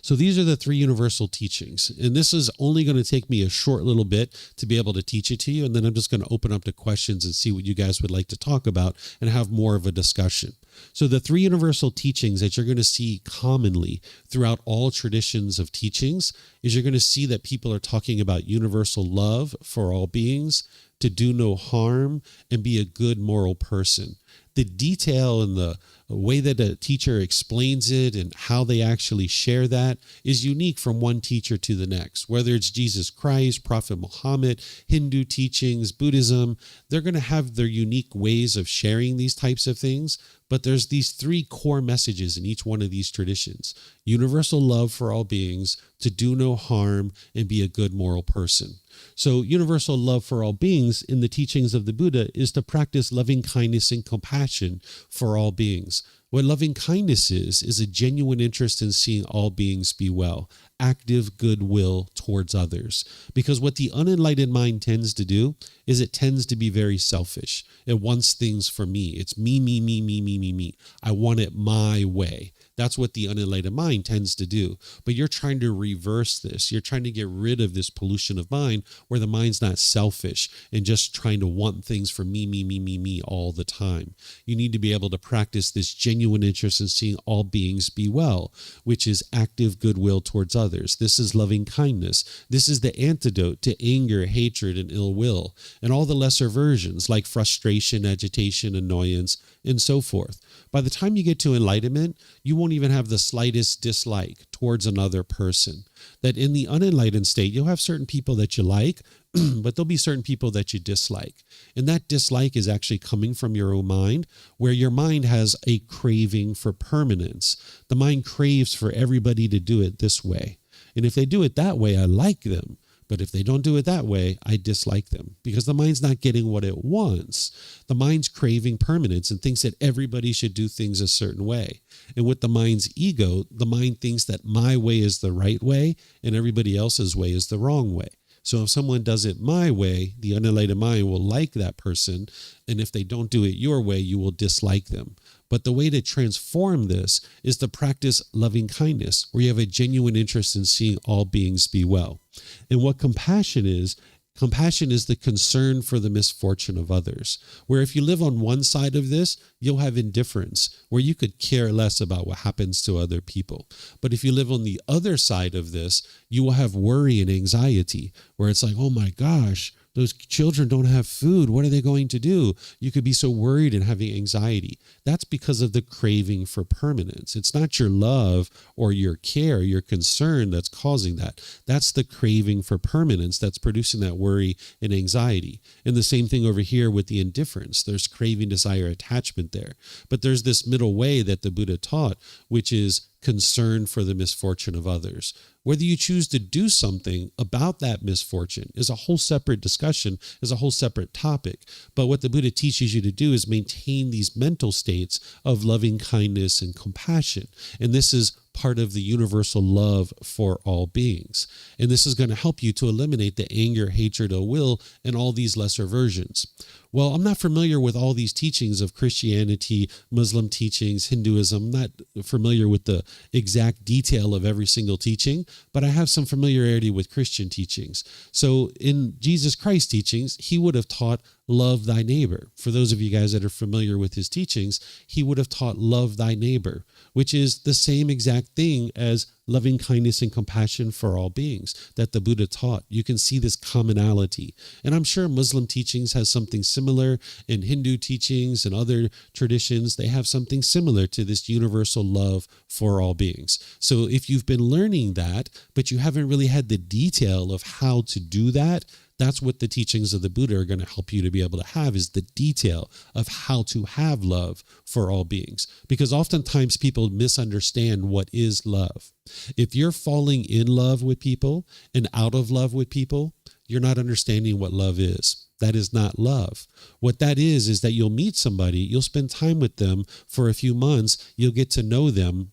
So these are the three universal teachings. And this is only going to take me a short little bit to be able to teach it to you. And then I'm just going to open up to questions and see what you guys would like to talk about and have more of a discussion. So the three universal teachings that you're going to see commonly throughout all traditions of teachings is you're going to see that people are talking about universal love for all beings, to do no harm, and be a good moral person. The detail and the way that a teacher explains it and how they actually share that is unique from one teacher to the next. Whether it's Jesus Christ, Prophet Muhammad, Hindu teachings, Buddhism, they're going to have their unique ways of sharing these types of things. But there's these three core messages in each one of these traditions: universal love for all beings, to do no harm, and be a good moral person. So universal love for all beings in the teachings of the Buddha is to practice loving kindness and compassion for all beings. What loving kindness is a genuine interest in seeing all beings be well, active goodwill towards others. Because what the unenlightened mind tends to do is it tends to be very selfish. It wants things for me. It's me, me, me, me, me, me, me. I want it my way. That's what the unenlightened mind tends to do. But you're trying to reverse this. You're trying to get rid of this pollution of mind where the mind's not selfish and just trying to want things for me, me, me, me, me all the time. You need to be able to practice this genuine interest in seeing all beings be well, which is active goodwill towards others. This is loving kindness. This is the antidote to anger, hatred, and ill will, and all the lesser versions like frustration, agitation, annoyance, and so forth. By the time you get to enlightenment, you won't even have the slightest dislike towards another person. That in the unenlightened state, you'll have certain people that you like, but there'll be certain people that you dislike. And that dislike is actually coming from your own mind, where your mind has a craving for permanence. The mind craves for everybody to do it this way. And if they do it that way, I like them. But if they don't do it that way, I dislike them, because the mind's not getting what it wants. The mind's craving permanence and thinks that everybody should do things a certain way. And with the mind's ego, the mind thinks that my way is the right way and everybody else's way is the wrong way. So if someone does it my way, the unenlightened mind will like that person. And if they don't do it your way, you will dislike them. But the way to transform this is to practice loving kindness, where you have a genuine interest in seeing all beings be well. And what compassion is the concern for the misfortune of others. Where if you live on one side of this, you'll have indifference, where you could care less about what happens to other people. But if you live on the other side of this, you will have worry and anxiety, where it's like, oh my gosh, those children don't have food. What are they going to do? You could be so worried and having anxiety. That's because of the craving for permanence. It's not your love or your care, your concern that's causing that. That's the craving for permanence that's producing that worry and anxiety. And the same thing over here with the indifference. There's craving, desire, attachment there. But there's this middle way that the Buddha taught, which is concern for the misfortune of others. Whether you choose to do something about that misfortune is a whole separate discussion, is a whole separate topic. But what the Buddha teaches you to do is maintain these mental states of loving kindness and compassion. And this is part of the universal love for all beings. And this is going to help you to eliminate the anger, hatred, ill will, and all these lesser versions. Well, I'm not familiar with all these teachings of Christianity, Muslim teachings, Hinduism. I'm not familiar with the exact detail of every single teaching, but I have some familiarity with Christian teachings. So in Jesus Christ's teachings, he would have taught love thy neighbor. For those of you guys that are familiar with his teachings, he would have taught love thy neighbor, which is the same exact thing as loving kindness and compassion for all beings that the Buddha taught. You can see this commonality. And I'm sure Muslim teachings has something similar, in Hindu teachings and other traditions, they have something similar to this universal love for all beings. So if you've been learning that, but you haven't really had the detail of how to do that, that's what the teachings of the Buddha are going to help you to be able to have, is the detail of how to have love for all beings. Because oftentimes people misunderstand what is love. If you're falling in love with people and out of love with people, you're not understanding what love is. That is not love. What that is that you'll meet somebody, you'll spend time with them for a few months, you'll get to know them,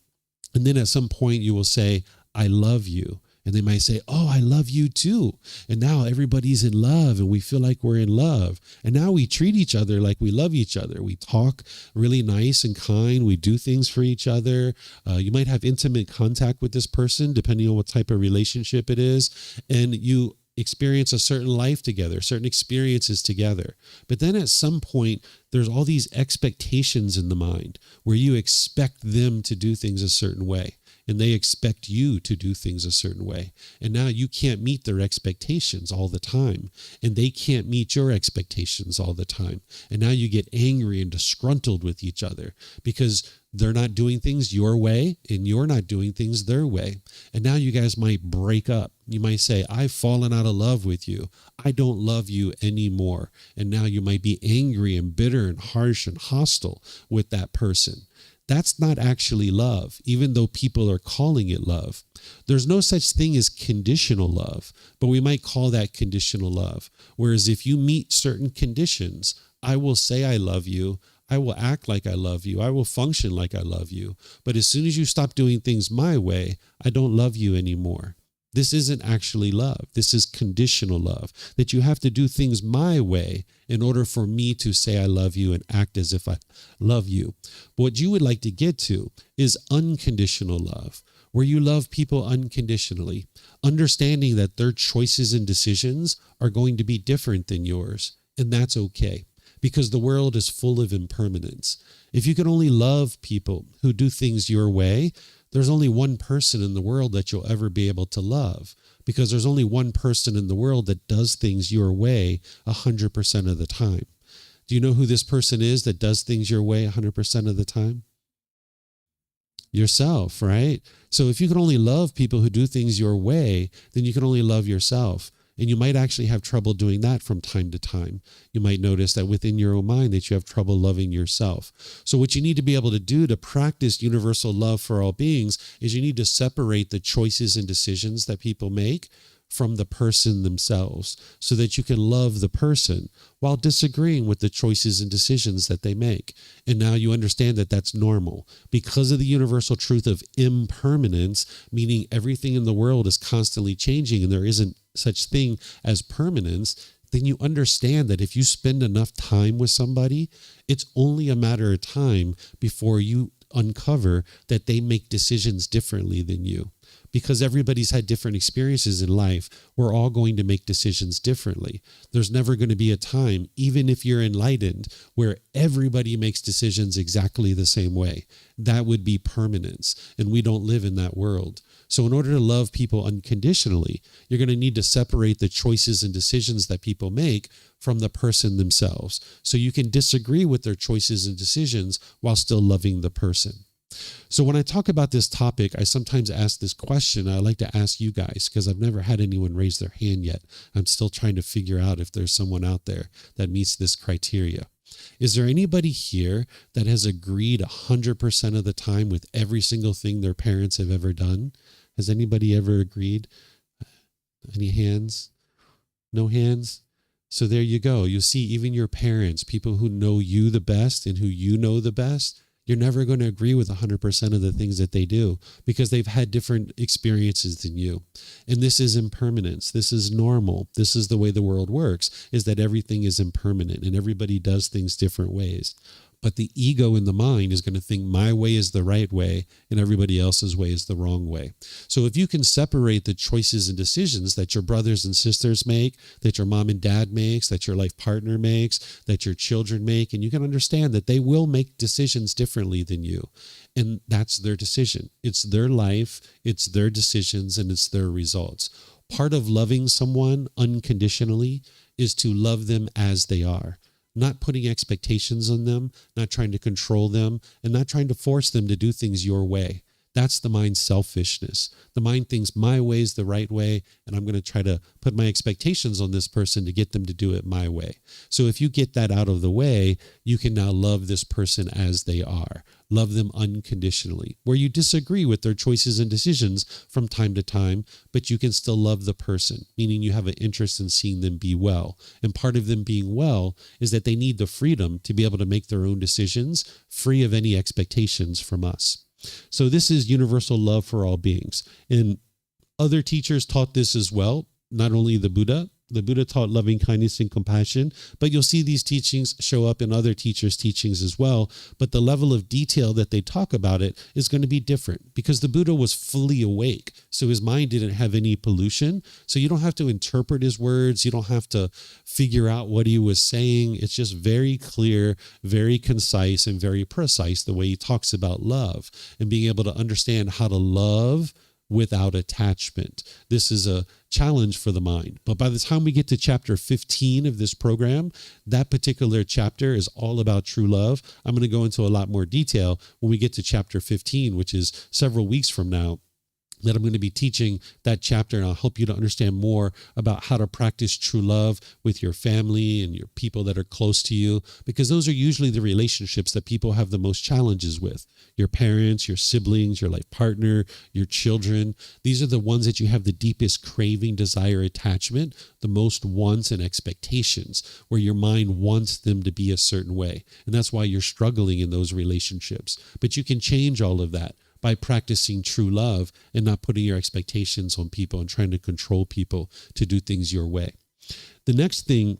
and then at some point you will say, I love you. And they might say, oh, I love you too. And now everybody's in love and we feel like we're in love. And now we treat each other like we love each other. We talk really nice and kind. We do things for each other. You might have intimate contact with this person, depending on what type of relationship it is. And you experience a certain life together, certain experiences together. But then at some point, there's all these expectations in the mind where you expect them to do things a certain way. And they expect you to do things a certain way. And now you can't meet their expectations all the time. And they can't meet your expectations all the time. And now you get angry and disgruntled with each other because they're not doing things your way and you're not doing things their way. And now you guys might break up. You might say, I've fallen out of love with you. I don't love you anymore. And now you might be angry and bitter and harsh and hostile with that person. That's not actually love, even though people are calling it love. There's no such thing as conditional love, but we might call that conditional love. Whereas if you meet certain conditions, I will say I love you, I will act like I love you, I will function like I love you. But as soon as you stop doing things my way, I don't love you anymore. This isn't actually love. This is conditional love, that you have to do things my way in order for me to say I love you and act as if I love you. But what you would like to get to is unconditional love, where you love people unconditionally, understanding that their choices and decisions are going to be different than yours. And that's okay, because the world is full of impermanence. If you can only love people who do things your way, there's only one person in the world that you'll ever be able to love, because there's only one person in the world that does things your way 100% of the time. Do you know who this person is that does things your way 100% of the time? Yourself, right? So if you can only love people who do things your way, then you can only love yourself. And you might actually have trouble doing that from time to time. You might notice that within your own mind that you have trouble loving yourself. So what you need to be able to do to practice universal love for all beings is you need to separate the choices and decisions that people make from the person themselves, so that you can love the person while disagreeing with the choices and decisions that they make. And now you understand that that's normal because of the universal truth of impermanence, meaning everything in the world is constantly changing and there isn't such thing as permanence. Then you understand that if you spend enough time with somebody, it's only a matter of time before you uncover that they make decisions differently than you. Because everybody's had different experiences in life, we're all going to make decisions differently. There's never going to be a time, even if you're enlightened, where everybody makes decisions exactly the same way. That would be permanence, and we don't live in that world. So in order to love people unconditionally, you're going to need to separate the choices and decisions that people make from the person themselves. So you can disagree with their choices and decisions while still loving the person. So when I talk about this topic, I sometimes ask this question. I like to ask you guys, because I've never had anyone raise their hand yet. I'm still trying to figure out if there's someone out there that meets this criteria. Is there anybody here that has agreed 100% of the time with every single thing their parents have ever done? Has anybody ever agreed? Any hands? No hands? So there you go. You see, even your parents, people who know you the best and who you know the best, you're never going to agree with 100% of the things that they do because they've had different experiences than you. And this is impermanence. This is normal. This is the way the world works, is that everything is impermanent and everybody does things different ways. But the ego in the mind is going to think my way is the right way and everybody else's way is the wrong way. So if you can separate the choices and decisions that your brothers and sisters make, that your mom and dad makes, that your life partner makes, that your children make, and you can understand that they will make decisions differently than you. And that's their decision. It's their life, it's their decisions, and it's their results. Part of loving someone unconditionally is to love them as they are. Not putting expectations on them, not trying to control them, and not trying to force them to do things your way. That's the mind's selfishness. The mind thinks my way is the right way, and I'm going to try to put my expectations on this person to get them to do it my way. So if you get that out of the way, you can now love this person as they are. Love them unconditionally, where you disagree with their choices and decisions from time to time, but you can still love the person, meaning you have an interest in seeing them be well. And part of them being well is that they need the freedom to be able to make their own decisions free of any expectations from us. So this is universal love for all beings. And other teachers taught this as well, not only the Buddha. The Buddha taught loving kindness and compassion, but you'll see these teachings show up in other teachers' teachings as well. But the level of detail that they talk about it is going to be different because the Buddha was fully awake. So his mind didn't have any pollution. So you don't have to interpret his words. You don't have to figure out what he was saying. It's just very clear, very concise, and very precise the way he talks about love and being able to understand how to love without attachment. This is a challenge for the mind. But by the time we get to chapter 15 of this program, that particular chapter is all about true love. I'm going to go into a lot more detail when we get to chapter 15, which is several weeks from now. That I'm going to be teaching that chapter, and I'll help you to understand more about how to practice true love with your family and your people that are close to you, because those are usually the relationships that people have the most challenges with. Your parents, your siblings, your life partner, your children. These are the ones that you have the deepest craving, desire, attachment, the most wants and expectations, where your mind wants them to be a certain way. And that's why you're struggling in those relationships. But you can change all of that by practicing true love and not putting your expectations on people and trying to control people to do things your way. The next thing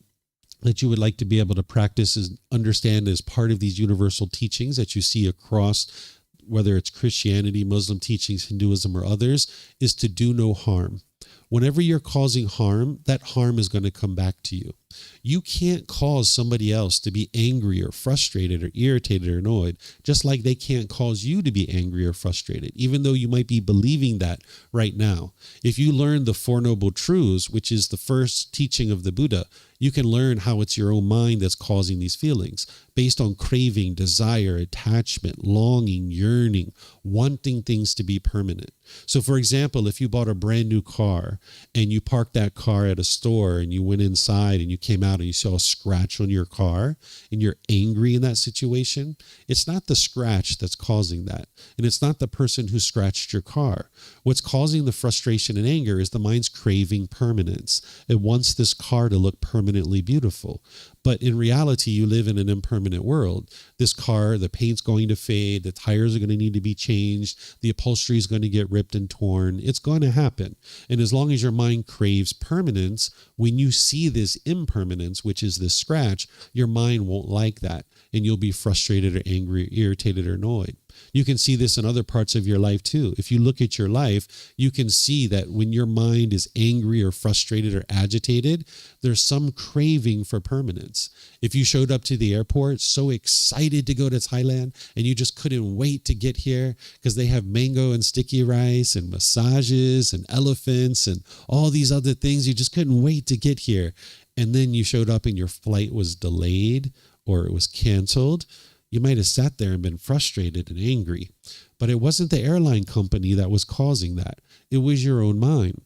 that you would like to be able to practice is understand as part of these universal teachings that you see across, whether it's Christianity, Muslim teachings, Hinduism, or others, is to do no harm. Whenever you're causing harm, that harm is going to come back to you. You can't cause somebody else to be angry or frustrated or irritated or annoyed, just like they can't cause you to be angry or frustrated, even though you might be believing that right now. If you learn the Four Noble Truths, which is the first teaching of the Buddha, you can learn how it's your own mind that's causing these feelings based on craving, desire, attachment, longing, yearning, wanting things to be permanent. So for example, if you bought a brand new car and you parked that car at a store and you went inside and you came out and you saw a scratch on your car and you're angry in that situation, it's not the scratch that's causing that. And it's not the person who scratched your car. What's causing the frustration and anger is the mind's craving permanence. It wants this car to look permanently beautiful. But in reality, you live in an impermanent world. This car, the paint's going to fade, the tires are going to need to be changed, the upholstery is going to get ripped and torn. It's going to happen. And as long as your mind craves permanence, when you see this impermanence, which is this scratch, your mind won't like that. And you'll be frustrated or angry, or irritated or annoyed. You can see this in other parts of your life too. If you look at your life, you can see that when your mind is angry or frustrated or agitated, there's some craving for permanence. If you showed up to the airport so excited to go to Thailand and you just couldn't wait to get here because they have mango and sticky rice and massages and elephants and all these other things, you just couldn't wait to get here. And then you showed up and your flight was delayed or it was canceled, you might have sat there and been frustrated and angry. But it wasn't the airline company that was causing that. It was your own mind,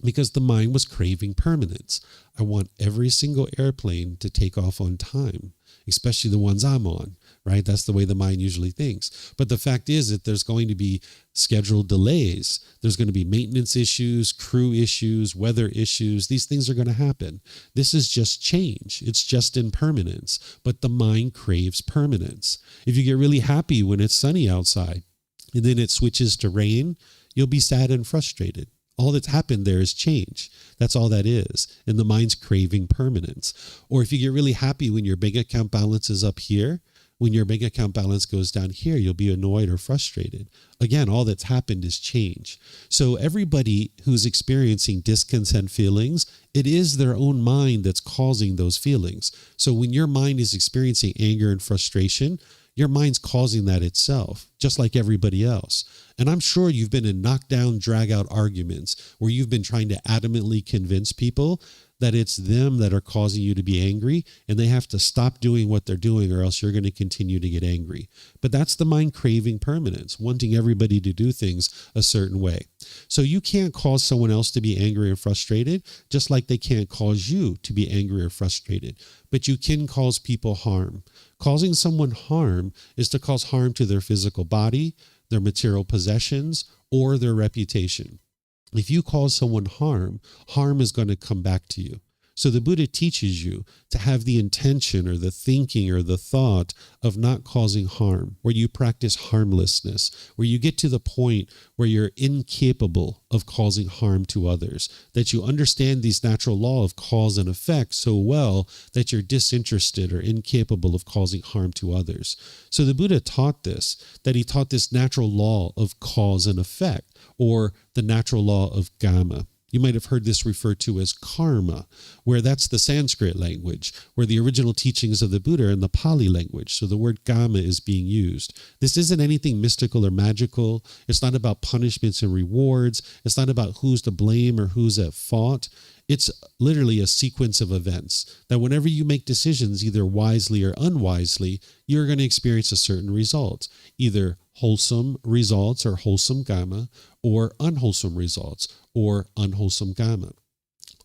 because the mind was craving permanence. I want every single airplane to take off on time, especially the ones I'm on, right? That's the way the mind usually thinks. But the fact is that there's going to be scheduled delays. There's going to be maintenance issues, crew issues, weather issues. These things are going to happen. This is just change. It's just impermanence. But the mind craves permanence. If you get really happy when it's sunny outside and then it switches to rain, you'll be sad and frustrated. All that's happened there is change. That's all that is. And the mind's craving permanence. Or if you get really happy when your bank account balance is up here, when your bank account balance goes down here, you'll be annoyed or frustrated. Again, all that's happened is change. So everybody who's experiencing discontent feelings, it is their own mind that's causing those feelings. So when your mind is experiencing anger and frustration, your mind's causing that itself, just like everybody else. And I'm sure you've been in knockdown, drag-out arguments where you've been trying to adamantly convince people that it's them that are causing you to be angry, and they have to stop doing what they're doing, or else you're going to continue to get angry. But that's the mind craving permanence, wanting everybody to do things a certain way. So you can't cause someone else to be angry or frustrated, just like they can't cause you to be angry or frustrated. But you can cause people harm. Causing someone harm is to cause harm to their physical body, their material possessions, or their reputation. If you cause someone harm, harm is going to come back to you. So the Buddha teaches you to have the intention or the thinking or the thought of not causing harm, where you practice harmlessness, where you get to the point where you're incapable of causing harm to others, that you understand this natural law of cause and effect so well that you're disinterested or incapable of causing harm to others. So the Buddha taught this, that he taught this natural law of cause and effect, or the natural law of Gotama. You might have heard this referred to as karma, where that's the Sanskrit language, where the original teachings of the Buddha are in the Pali language. So the word Gama is being used. This isn't anything mystical or magical. It's not about punishments and rewards. It's not about who's to blame or who's at fault. It's literally a sequence of events that whenever you make decisions, either wisely or unwisely, you're going to experience a certain result, either wholesome results or wholesome Gama, or unwholesome results or unwholesome Gama.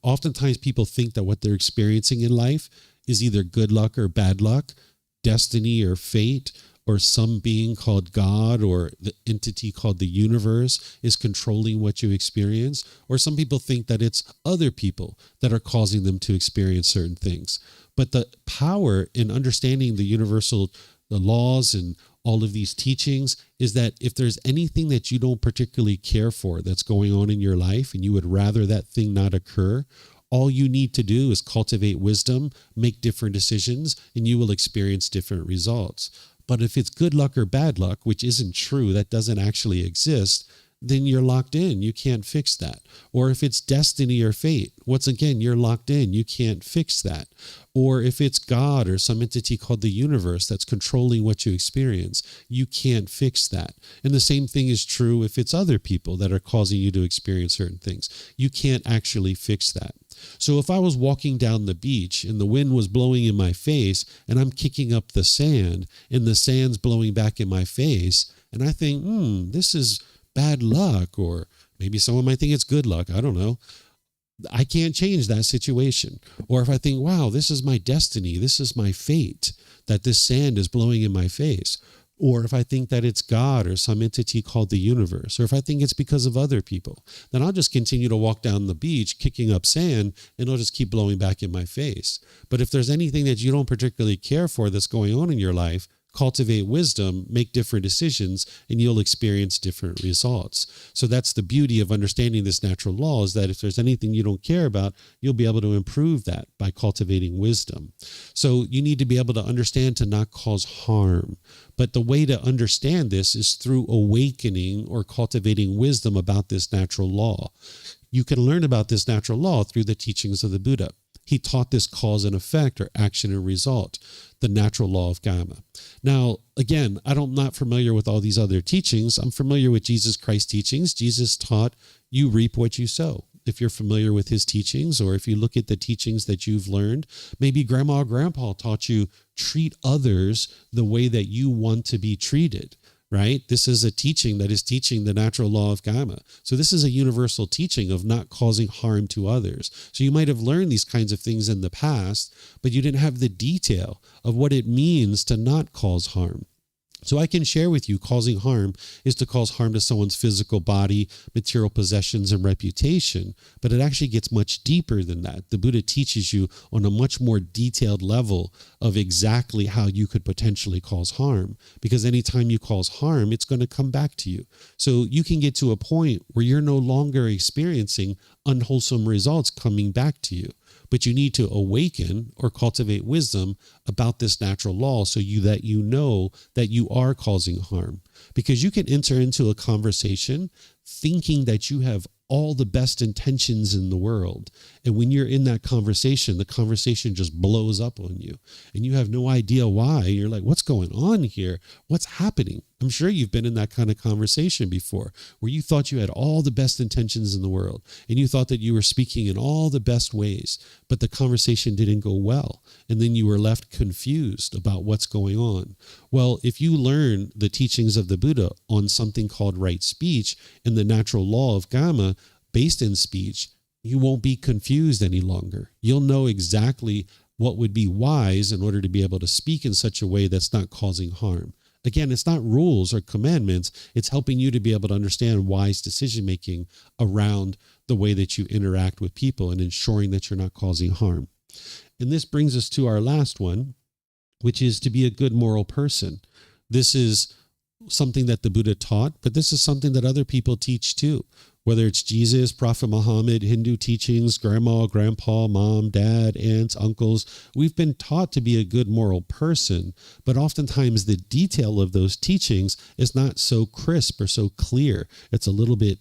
Oftentimes people think that what they're experiencing in life is either good luck or bad luck, destiny or fate, or some being called God or the entity called the universe is controlling what you experience. Or some people think that it's other people that are causing them to experience certain things. But the power in understanding the laws and all of these teachings is that if there's anything that you don't particularly care for that's going on in your life and you would rather that thing not occur, all you need to do is cultivate wisdom, make different decisions, and you will experience different results. But if it's good luck or bad luck, which isn't true, that doesn't actually exist, then you're locked in. You can't fix that. Or if it's destiny or fate, once again, you're locked in. You can't fix that. Or if it's God or some entity called the universe that's controlling what you experience, you can't fix that. And the same thing is true if it's other people that are causing you to experience certain things. You can't actually fix that. So if I was walking down the beach and the wind was blowing in my face and I'm kicking up the sand and the sand's blowing back in my face, and I think, this is bad luck, or maybe someone might think it's good luck. I don't know. I can't change that situation. Or if I think, wow, this is my destiny, this is my fate, that this sand is blowing in my face. Or if I think that it's God or some entity called the universe, or if I think it's because of other people, then I'll just continue to walk down the beach kicking up sand and it'll just keep blowing back in my face. But if there's anything that you don't particularly care for that's going on in your life, cultivate wisdom, make different decisions, and you'll experience different results. So that's the beauty of understanding this natural law, is that if there's anything you don't care about, you'll be able to improve that by cultivating wisdom. So you need to be able to understand to not cause harm. But the way to understand this is through awakening or cultivating wisdom about this natural law. You can learn about this natural law through the teachings of the Buddha. He taught this cause and effect, or action and result, the natural law of Gama. Now, again, I'm not familiar with all these other teachings. I'm familiar with Jesus Christ's teachings. Jesus taught you reap what you sow. If you're familiar with his teachings, or if you look at the teachings that you've learned, maybe grandma or grandpa taught you treat others the way that you want to be treated. Right? This is a teaching that is teaching the natural law of Gama. So this is a universal teaching of not causing harm to others. So you might have learned these kinds of things in the past, but you didn't have the detail of what it means to not cause harm. So I can share with you, causing harm is to cause harm to someone's physical body, material possessions, and reputation. But it actually gets much deeper than that. The Buddha teaches you on a much more detailed level of exactly how you could potentially cause harm. Because anytime you cause harm, it's going to come back to you. So you can get to a point where you're no longer experiencing unwholesome results coming back to you. But you need to awaken or cultivate wisdom about this natural law so that you know that you are causing harm. Because you can enter into a conversation thinking that you have all the best intentions in the world. And when you're in that conversation, the conversation just blows up on you. And you have no idea why. You're like, what's going on here? What's happening? I'm sure you've been in that kind of conversation before where you thought you had all the best intentions in the world and you thought that you were speaking in all the best ways, but the conversation didn't go well. And then you were left confused about what's going on. Well, if you learn the teachings of the Buddha on something called right speech and the natural law of Gotama based in speech, you won't be confused any longer. You'll know exactly what would be wise in order to be able to speak in such a way that's not causing harm. Again, it's not rules or commandments. It's helping you to be able to understand wise decision-making around the way that you interact with people and ensuring that you're not causing harm. And this brings us to our last one, which is to be a good moral person. This is something that the Buddha taught, but this is something that other people teach too. Whether it's Jesus, Prophet Muhammad, Hindu teachings, grandma, grandpa, mom, dad, aunts, uncles, we've been taught to be a good moral person, but oftentimes the detail of those teachings is not so crisp or so clear. It's a little bit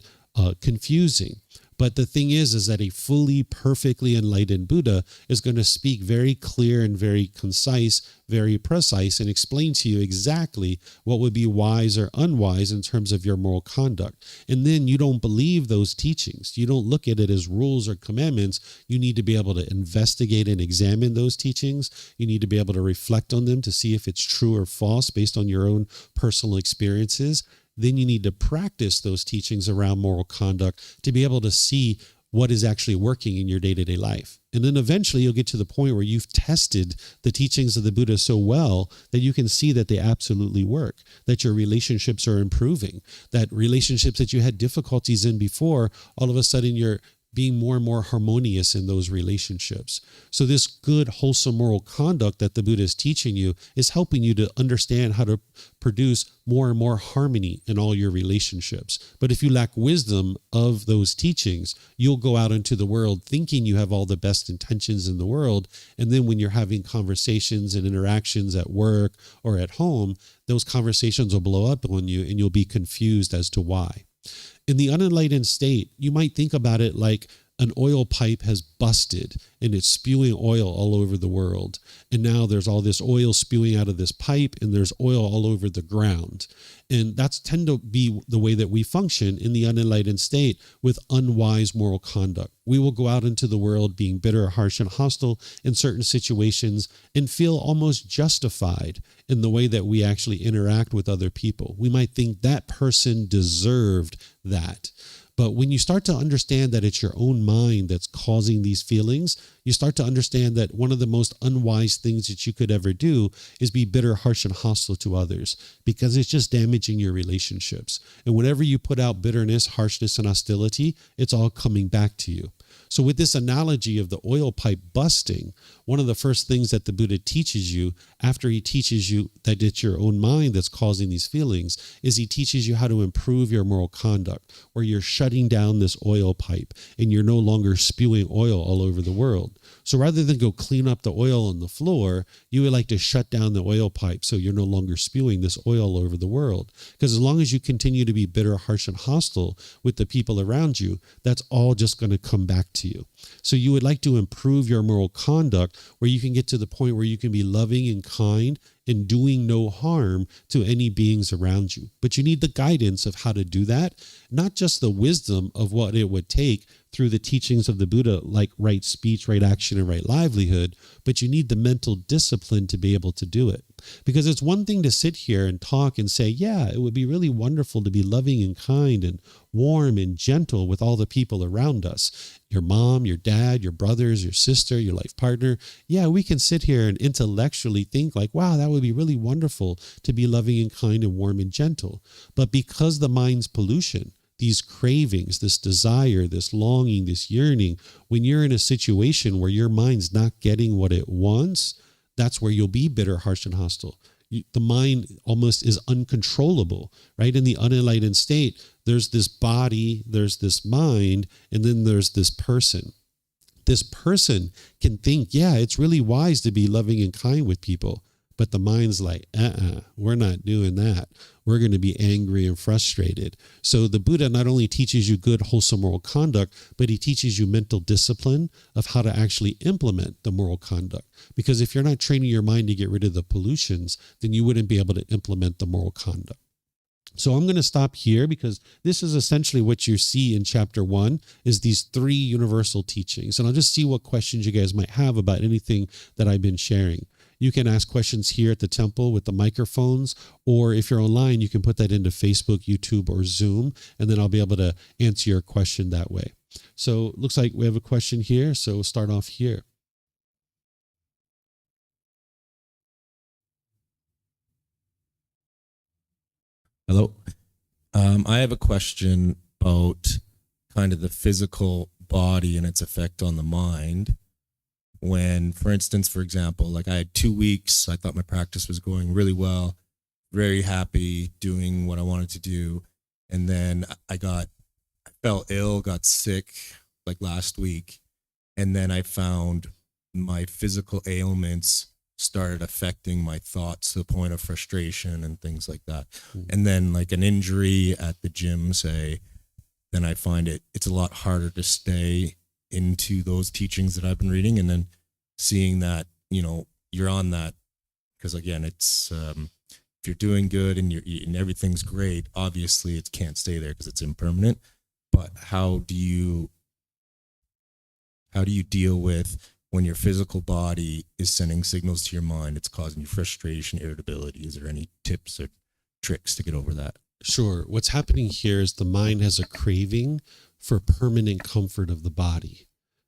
confusing. But the thing is that a fully, perfectly enlightened Buddha is going to speak very clear and very concise, very precise, and explain to you exactly what would be wise or unwise in terms of your moral conduct. And then you don't believe those teachings. You don't look at it as rules or commandments. You need to be able to investigate and examine those teachings. You need to be able to reflect on them to see if it's true or false based on your own personal experiences. Then you need to practice those teachings around moral conduct to be able to see what is actually working in your day-to-day life. And then eventually you'll get to the point where you've tested the teachings of the Buddha so well that you can see that they absolutely work, that your relationships are improving, that relationships that you had difficulties in before, all of a sudden you're being more and more harmonious in those relationships. So this good, wholesome moral conduct that the Buddha is teaching you is helping you to understand how to produce more and more harmony in all your relationships. But if you lack wisdom of those teachings, you'll go out into the world thinking you have all the best intentions in the world. And then when you're having conversations and interactions at work or at home, those conversations will blow up on you and you'll be confused as to why. In the unenlightened state, you might think about it like an oil pipe has busted and it's spewing oil all over the world. And now there's all this oil spewing out of this pipe and there's oil all over the ground. And that's tend to be the way that we function in the unenlightened state with unwise moral conduct. We will go out into the world being bitter, harsh, and hostile in certain situations and feel almost justified in the way that we actually interact with other people. We might think that person deserved that. But when you start to understand that it's your own mind that's causing these feelings, you start to understand that one of the most unwise things that you could ever do is be bitter, harsh, and hostile to others, because it's just damaging your relationships. And whenever you put out bitterness, harshness, and hostility, it's all coming back to you. So with this analogy of the oil pipe busting, one of the first things that the Buddha teaches you after he teaches you that it's your own mind that's causing these feelings is he teaches you how to improve your moral conduct, where you're shutting down this oil pipe and you're no longer spewing oil all over the world. So rather than go clean up the oil on the floor, you would like to shut down the oil pipe so you're no longer spewing this oil over the world. Because as long as you continue to be bitter, harsh, and hostile with the people around you, that's all just going to come back to you. So you would like to improve your moral conduct where you can get to the point where you can be loving and kind and doing no harm to any beings around you. But you need the guidance of how to do that, not just the wisdom of what it would take through the teachings of the Buddha, like right speech, right action, and right livelihood, but you need the mental discipline to be able to do it. Because it's one thing to sit here and talk and say, yeah, it would be really wonderful to be loving and kind and warm and gentle with all the people around us. Your mom, your dad, your brothers, your sister, your life partner. Yeah, we can sit here and intellectually think like, wow, that would be really wonderful to be loving and kind and warm and gentle. But because the mind's pollution, these cravings, this desire, this longing, this yearning, when you're in a situation where your mind's not getting what it wants, that's where you'll be bitter, harsh, and hostile. The mind almost is uncontrollable, right? In the unenlightened state, there's this body, there's this mind, and then there's this person. This person can think, yeah, it's really wise to be loving and kind with people. But the mind's like, we're not doing that. We're going to be angry and frustrated. So the Buddha not only teaches you good, wholesome moral conduct, but he teaches you mental discipline of how to actually implement the moral conduct. Because if you're not training your mind to get rid of the pollutions, then you wouldn't be able to implement the moral conduct. So I'm going to stop here because this is essentially what you see in chapter 1 is these 3 universal teachings. And I'll just see what questions you guys might have about anything that I've been sharing. You can ask questions here at the temple with the microphones, or if you're online, you can put that into Facebook, YouTube, or Zoom, and then I'll be able to answer your question that way. So it looks like we have a question here, so we'll start off here. Hello. I have a question about kind of the physical body and its effect on the mind. When, for instance, for example, like I had 2 weeks, I thought my practice was going really well, very happy doing what I wanted to do. And then I fell ill, got sick like last week. And then I found my physical ailments started affecting my thoughts to the point of frustration and things like that. And then like an injury at the gym, say, then I find it's a lot harder to stay into those teachings that I've been reading. And then seeing that, you're on that, because again, it's, if you're doing good and and everything's great, obviously it can't stay there because it's impermanent. But how do you deal with when your physical body is sending signals to your mind, it's causing you frustration, irritability? Is there any tips or tricks to get over that? Sure. What's happening here is the mind has a craving for permanent comfort of the body.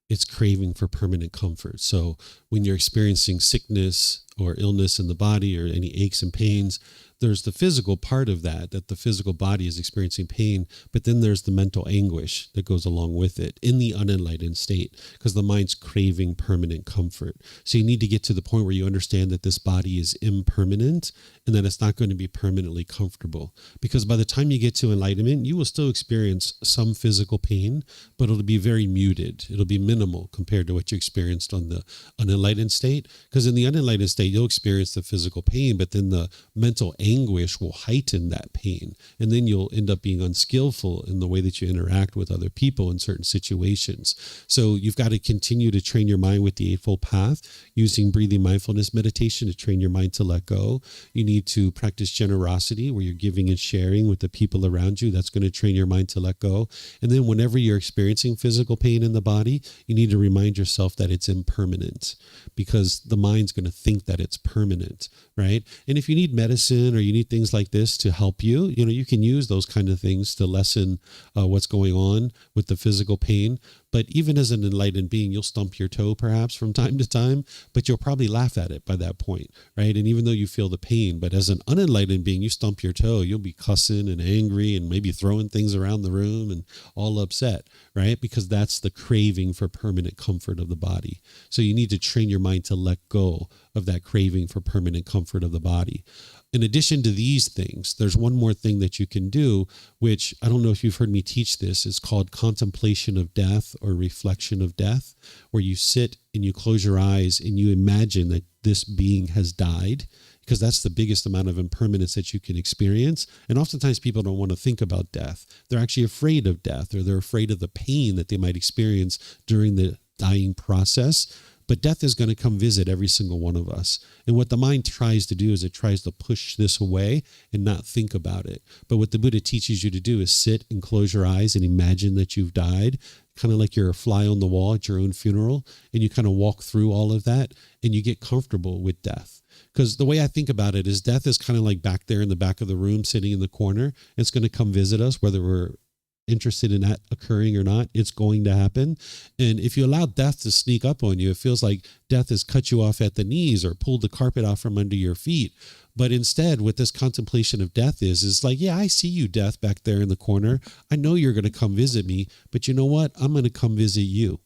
It's craving for permanent comfort. So when you're experiencing sickness or illness in the body or any aches and pains, there's the physical part of that the physical body is experiencing pain, but then there's the mental anguish that goes along with it in the unenlightened state, because the mind's craving permanent comfort. So you need to get to the point where you understand that this body is impermanent and that it's not going to be permanently comfortable. Because by the time you get to enlightenment, you will still experience some physical pain, but it'll be very muted. It'll be minimal compared to what you experienced on the unenlightened state. Because in the unenlightened state, you'll experience the physical pain, but then the mental anguish will heighten that pain. And then you'll end up being unskillful in the way that you interact with other people in certain situations. So you've got to continue to train your mind with the Eightfold Path, using breathing mindfulness meditation to train your mind to let go. You need to practice generosity, where you're giving and sharing with the people around you. That's going to train your mind to let go. And then whenever you're experiencing physical pain in the body, you need to remind yourself that it's impermanent, because the mind's going to think that it's permanent, right? And if you need medicine or you need things like this to help you, you can use those kind of things to lessen what's going on with the physical pain. But even as an enlightened being, you'll stump your toe perhaps from time to time, but you'll probably laugh at it by that point, right? And even though you feel the pain, but as an unenlightened being, you stump your toe, you'll be cussing and angry and maybe throwing things around the room and all upset, right? Because that's the craving for permanent comfort of the body. So you need to train your mind to let go of that craving for permanent comfort of the body. In addition to these things, there's one more thing that you can do, which I don't know if you've heard me teach this. It's called contemplation of death or reflection of death, where you sit and you close your eyes and you imagine that this being has died, because that's the biggest amount of impermanence that you can experience. And oftentimes people don't want to think about death. They're actually afraid of death, or they're afraid of the pain that they might experience during the dying process. But death is going to come visit every single one of us. And what the mind tries to do is it tries to push this away and not think about it. But what the Buddha teaches you to do is sit and close your eyes and imagine that you've died, kind of like you're a fly on the wall at your own funeral. And you kind of walk through all of that and you get comfortable with death. Because the way I think about it is death is kind of like back there in the back of the room, sitting in the corner. It's going to come visit us, whether we're interested in that occurring or not. It's going to happen. And if you allow death to sneak up on you, it feels like death has cut you off at the knees or pulled the carpet off from under your feet. But instead, what this contemplation of death is like, yeah, I see you, death, back there in the corner. I know you're going to come visit me, but you know what? I'm going to come visit you.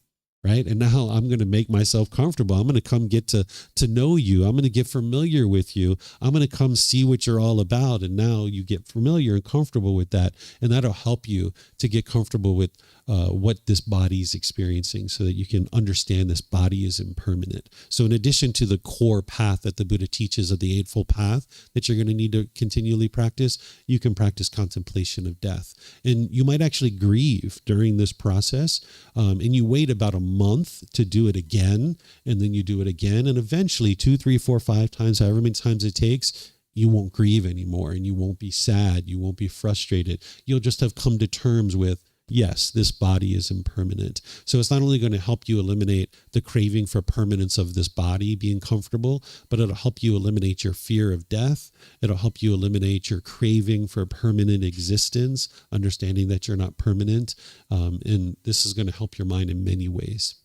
Right. And now I'm going to make myself comfortable. I'm going to come get to know you. I'm going to get familiar with you. I'm going to come see what you're all about. And now you get familiar and comfortable with that. And that'll help you to get comfortable with what this body is experiencing, so that you can understand this body is impermanent. So in addition to the core path that the Buddha teaches of the Eightfold Path that you're going to need to continually practice, you can practice contemplation of death. And you might actually grieve during this process. And you wait about a month to do it again, and then you do it again. And eventually 2, 3, 4, 5 times, however many times it takes, you won't grieve anymore, and you won't be sad. You won't be frustrated. You'll just have come to terms with, yes, this body is impermanent. So it's not only going to help you eliminate the craving for permanence of this body being comfortable, but it'll help you eliminate your fear of death. It'll help you eliminate your craving for permanent existence, understanding that you're not permanent. And this is going to help your mind in many ways.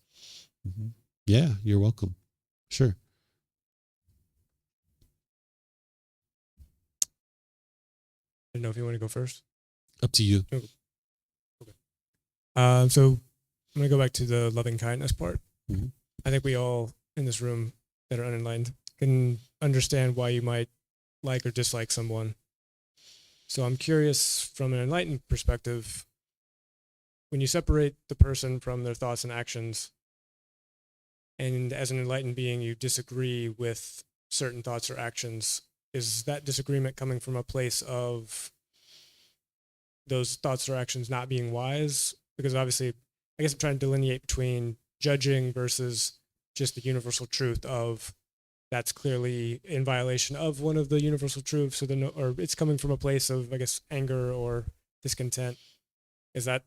Mm-hmm. Yeah, you're welcome. Sure. I don't know if you want to go first. Up to you. Okay. So I'm going to go back to the loving kindness part. Mm-hmm. I think we all in this room that are unenlightened can understand why you might like or dislike someone. So I'm curious, from an enlightened perspective, when you separate the person from their thoughts and actions, and as an enlightened being, you disagree with certain thoughts or actions, is that disagreement coming from a place of those thoughts or actions not being wise? Because obviously, I guess I'm trying to delineate between judging versus just the universal truth of that's clearly in violation of one of the universal truths, or it's coming from a place of, I guess, anger or discontent. Is that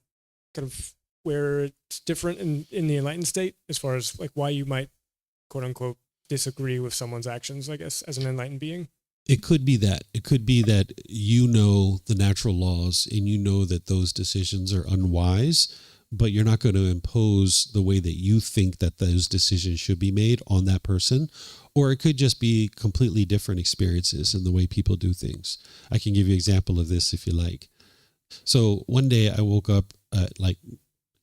kind of where it's different in the enlightened state, as far as like why you might, quote unquote, disagree with someone's actions, I guess, as an enlightened being? It could be that. It could be that you know the natural laws and you know that those decisions are unwise, but you're not going to impose the way that you think that those decisions should be made on that person. Or it could just be completely different experiences in the way people do things. I can give you an example of this if you like. So one day I woke up at like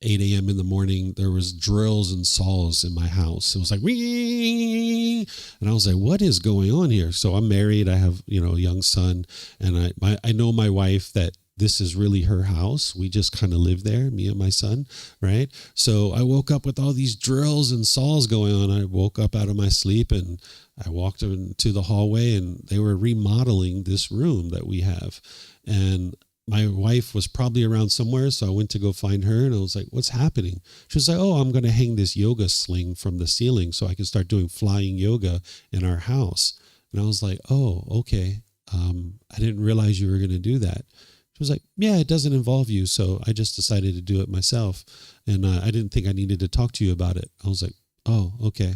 8 a.m. in the morning. There was drills and saws in my house. It was like, wee! And I was like, what is going on here? So I'm married. I have, a young son, and I know my wife that this is really her house. We just kind of live there, me and my son, right? So I woke up with all these drills and saws going on. I woke up out of my sleep and I walked into the hallway, and they were remodeling this room that we have. And my wife was probably around somewhere, so I went to go find her, and I was like, what's happening? She was like, oh, I'm going to hang this yoga sling from the ceiling so I can start doing flying yoga in our house. And I was like, oh, okay. I didn't realize you were going to do that. She was like, yeah, it doesn't involve you, so I just decided to do it myself. And I didn't think I needed to talk to you about it. I was like, oh, okay.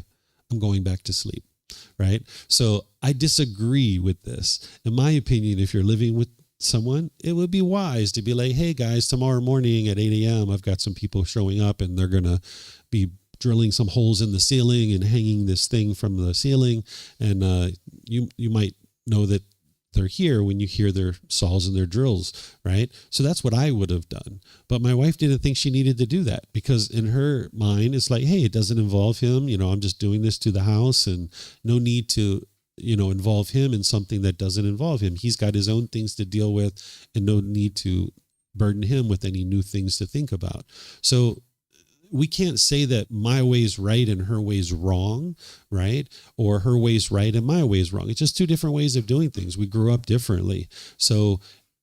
I'm going back to sleep, right? So I disagree with this. In my opinion, if you're living with someone, it would be wise to be like, hey guys, tomorrow morning at 8 a.m. I've got some people showing up, and they're going to be drilling some holes in the ceiling and hanging this thing from the ceiling. And you might know that they're here when you hear their saws and their drills, right? So that's what I would have done. But my wife didn't think she needed to do that, because in her mind, it's like, hey, it doesn't involve him. I'm just doing this to the house, and no need to involve him in something that doesn't involve him. He's got his own things to deal with, and no need to burden him with any new things to think about. So we can't say that my way's right and her way's wrong, right? Or her way's right and my way's wrong. It's just two different ways of doing things. We grew up differently. So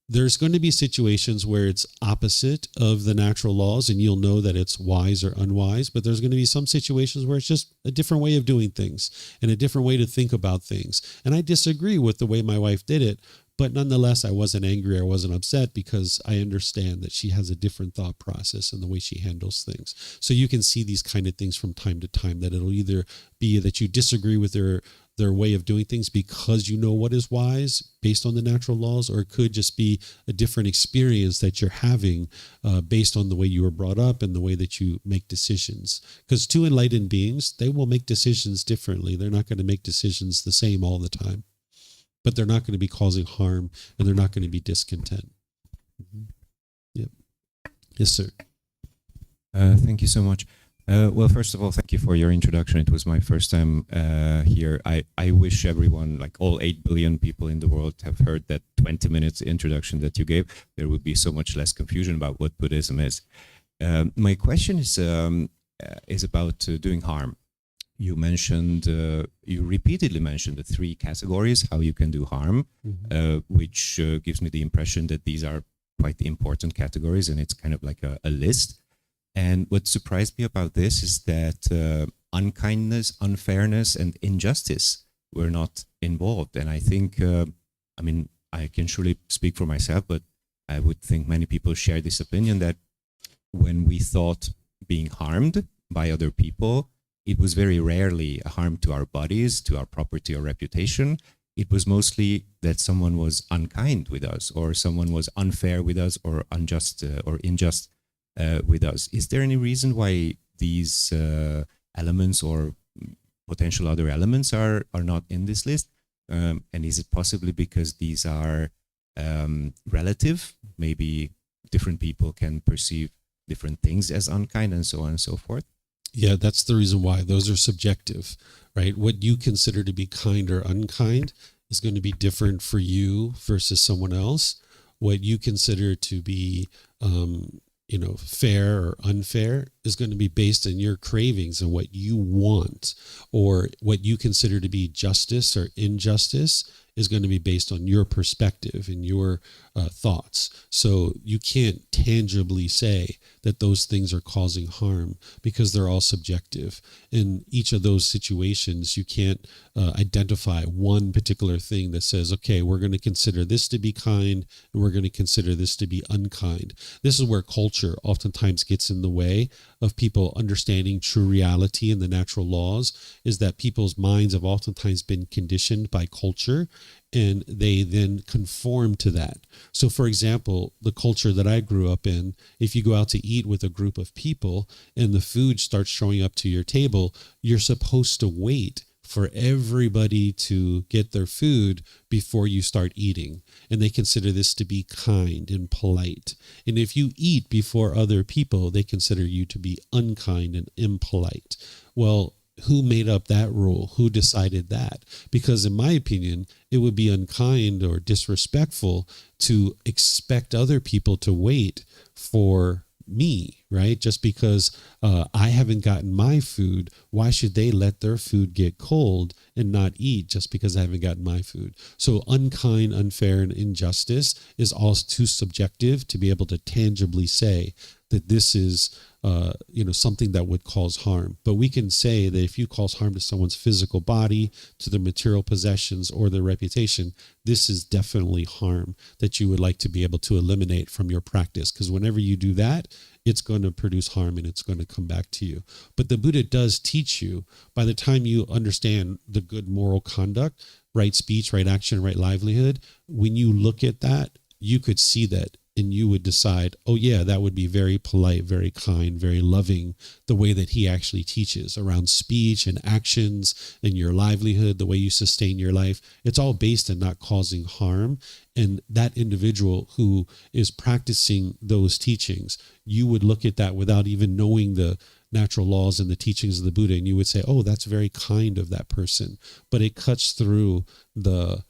there's going to be situations where it's opposite of the natural laws, and you'll know that it's wise or unwise. But there's going to be some situations where it's just a different way of doing things and a different way to think about things. And I disagree with the way my wife did it, but nonetheless, I wasn't angry. I wasn't upset, because I understand that she has a different thought process in the way she handles things. So you can see these kind of things from time to time, that it'll either be that you disagree with their way of doing things because you know what is wise based on the natural laws, or it could just be a different experience that you're having based on the way you were brought up and the way that you make decisions. Because two enlightened beings, they will make decisions differently. They're not going to make decisions the same all the time, but they're not going to be causing harm, and they're not going to be discontent. Mm-hmm. Yep. Yes, sir. Thank you so much. Well, first of all, thank you for your introduction. It was my first time here. I wish everyone, like all 8 billion people in the world, have heard that 20 minutes introduction that you gave. There would be so much less confusion about what Buddhism is. My question is about doing harm. You mentioned, you repeatedly mentioned the 3 categories, how you can do harm, which gives me the impression that these are quite important categories, and it's kind of like a list. And what surprised me about this is that unkindness, unfairness, and injustice were not involved. And I think I mean, I can surely speak for myself, but I would think many people share this opinion that when we thought being harmed by other people, it was very rarely a harm to our bodies, to our property or reputation. It was mostly that someone was unkind with us, or someone was unfair with us, or unjust or unjust with us. Is there any reason why these elements or potential other elements are not in this list? And is it possibly because these are relative? Maybe different people can perceive different things as unkind, and so on and so forth. Yeah, that's the reason why. Those are subjective, right? What you consider to be kind or unkind is going to be different for you versus someone else. What you consider to be, fair or unfair is going to be based on your cravings and what you want, or what you consider to be justice or injustice is going to be based on your perspective and your thoughts. So you can't tangibly say that those things are causing harm because they're all subjective. In each of those situations, you can't identify one particular thing that says, okay, we're going to consider this to be kind and we're going to consider this to be unkind. This is where culture oftentimes gets in the way of people understanding true reality and the natural laws, is that people's minds have oftentimes been conditioned by culture, and they then conform to that. So, for example, the culture that I grew up in, if you go out to eat with a group of people and the food starts showing up to your table, you're supposed to wait for everybody to get their food before you start eating. And they consider this to be kind and polite. And if you eat before other people, they consider you to be unkind and impolite. Well, who made up that rule? Who decided that? Because in my opinion, it would be unkind or disrespectful to expect other people to wait for me, right? Just because I haven't gotten my food, why should they let their food get cold and not eat just because I haven't gotten my food? So unkind, unfair, and injustice is all too subjective to be able to tangibly say that this is something that would cause harm. But we can say that if you cause harm to someone's physical body, to their material possessions, or their reputation, this is definitely harm that you would like to be able to eliminate from your practice. Because whenever you do that, it's going to produce harm and it's going to come back to you. But the Buddha does teach you, by the time you understand the good moral conduct, right speech, right action, right livelihood, when you look at that, you could see that and you would decide, oh yeah, that would be very polite, very kind, very loving, the way that he actually teaches around speech and actions and your livelihood, the way you sustain your life. It's all based on not causing harm. And that individual who is practicing those teachings, you would look at that without even knowing the natural laws and the teachings of the Buddha, and you would say, oh, that's very kind of that person. But it cuts through the